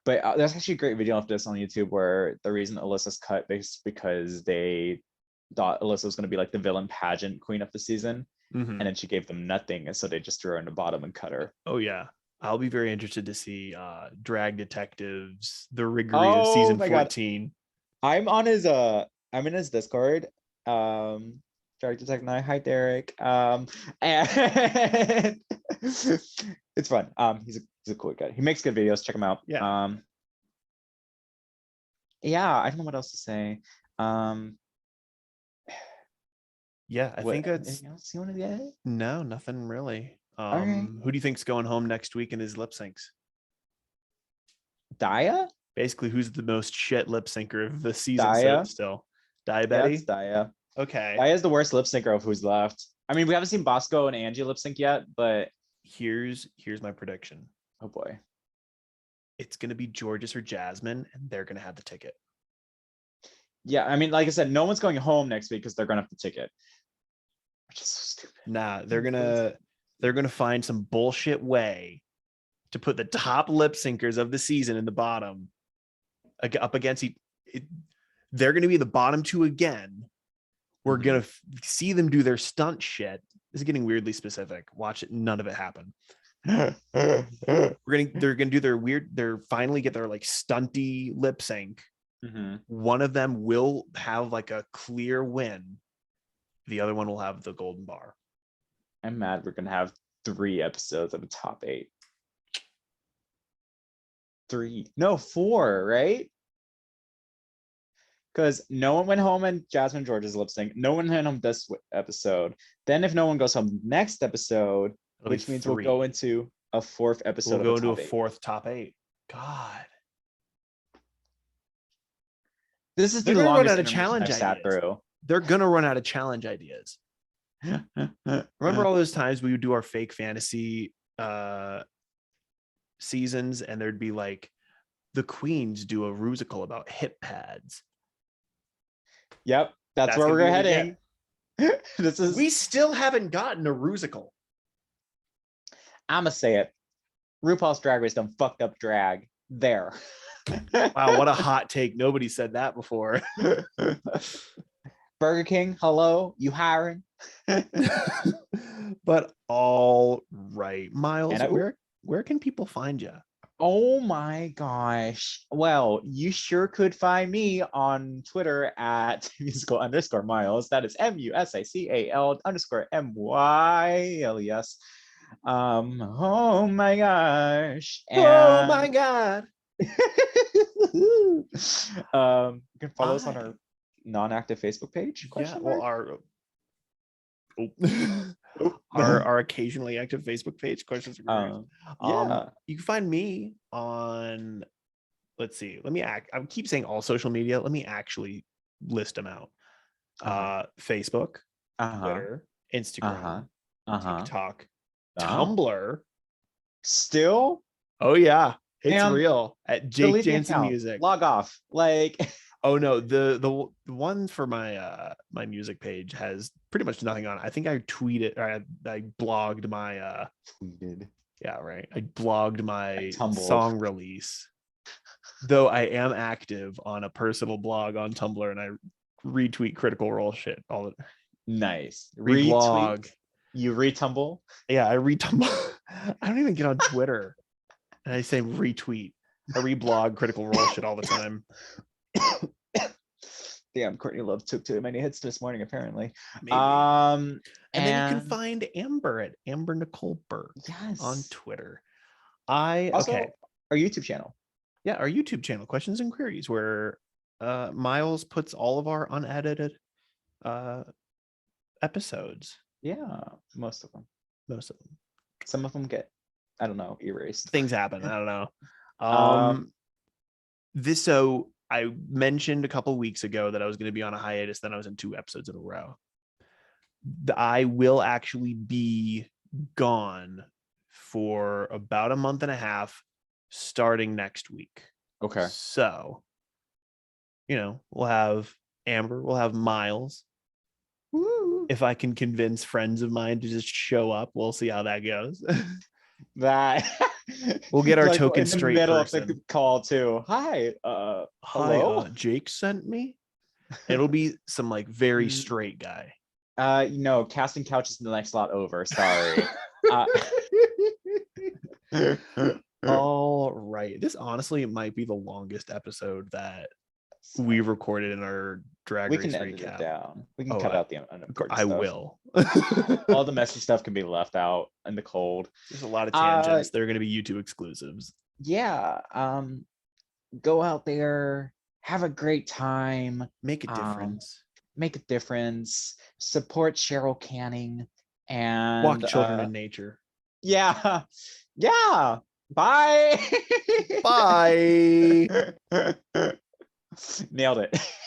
there's actually a great video of this on YouTube where the reason Alyssa's cut is because they thought Alyssa was going to be like the villain pageant queen of the season. And then she gave them nothing. And so they just threw her in the bottom and cut her. Oh, yeah. I'll be very interested to see Drag Detectives, the riggery of season 14. God. I'm in his Discord. Drag Detective 9. Hi, Derek. And it's fun. He's a cool guy. He makes good videos. Check him out. Yeah. Yeah, I don't know what else to say. Yeah, I think that's anything else you want to get? No, nothing really. Okay. Who do you think's going home next week in his lip syncs? Daya? Basically, who's the most shit lip syncer of the season? Daya. Still, Daya Betty. That's Daya. Okay. Daya's the worst lip syncer of who's left. I mean, we haven't seen Bosco and Angie lip sync yet, but here's my prediction. Oh boy. It's gonna be Georges or Jasmine, and they're gonna have the ticket. Yeah, I mean, like I said, no one's going home next week because they're gonna have the ticket. Which is so stupid. Nah, they're gonna find some bullshit way to put the top lip syncers of the season in the bottom up against they're gonna be the bottom two again. We're gonna see them do their stunt shit. This is getting weirdly specific. Watch it. None of it happen. They're gonna do they're finally get their like stunty lip sync. One of them will have like a clear win. The other one will have the golden bar. I'm mad we're gonna have 3 episodes of the top 8. 3, no, 4, right? Because no one went home in Jasmine George's lip sync. No one went home this episode. Then if no one goes home next episode, which means we'll go into a 4th episode. We'll go into a 4th top 8. God. This is the longest run out of challenge I've sat through. They're gonna run out of challenge ideas. Remember all those times we would do our fake fantasy seasons, and there'd be like the queens do a rusical about hip pads. Yep, that's where we're heading. We still haven't gotten a rusical. I'ma say it. RuPaul's Drag Race done fucked up drag there. Wow, what a hot take. Nobody said that before. Burger King, hello, you hiring? But all right, Myles, where can people find you? Oh my gosh. Well, you sure could find me on Twitter at musical_Myles. That is MUSICAL_MYLES. Oh my gosh. Oh my God. You can follow us on our non-active Facebook page. Yeah, well, our occasionally active Facebook page. Questions. Yeah, you can find me on. Let's see. I keep saying all social media. Let me actually list them out. Facebook, Twitter, Instagram, TikTok, Tumblr. Still? Oh yeah, it's real. At Jake Jansen Music. Log off. Like Oh no, the one for my my music page has pretty much nothing on it. I think I tweeted, or I blogged my Tweeted. yeah, right. I blogged my Tumbled. song release. Though I am active on a personal blog on Tumblr, and I retweet Critical Role shit all the Nice. reblog. Retweet. You retumble. Yeah, I retumble. I don't even get on Twitter, and I say retweet. I reblog Critical Role shit all the time. Damn, Courtney Love took too many hits this morning, apparently. Maybe. And then you can find Amber at Amber Nicole Burke on Twitter. Also, okay. Our YouTube channel. Yeah, our YouTube channel, Questions and Queries, where Myles puts all of our unedited episodes. Yeah, most of them. Some of them get, I don't know, erased. Things happen. I don't know. So I mentioned a couple weeks ago that I was going to be on a hiatus. Then I was in 2 episodes in a row. I will actually be gone for about a month and a half, starting next week. Okay. So, we'll have Amber, we'll have Myles. Woo. If I can convince friends of mine to just show up, we'll see how that goes. That we'll get our like, token in the straight middle person. of the call too. Hi, hello. Jake sent me. It'll be some like very straight guy. No, casting couch is the next slot over. Sorry. All right. This honestly might be the longest episode that we recorded in our drag race recap. We can edit it down. We can cut out the unimportant I stuff. will. All the messy stuff can be left out in the cold. There's a lot of tangents. They're going to be YouTube exclusives. Yeah. Go out there, have a great time. Make a difference. Make a difference. Support Cheryl Canning and walk children in nature. Yeah. Yeah. Bye. Bye. Nailed it.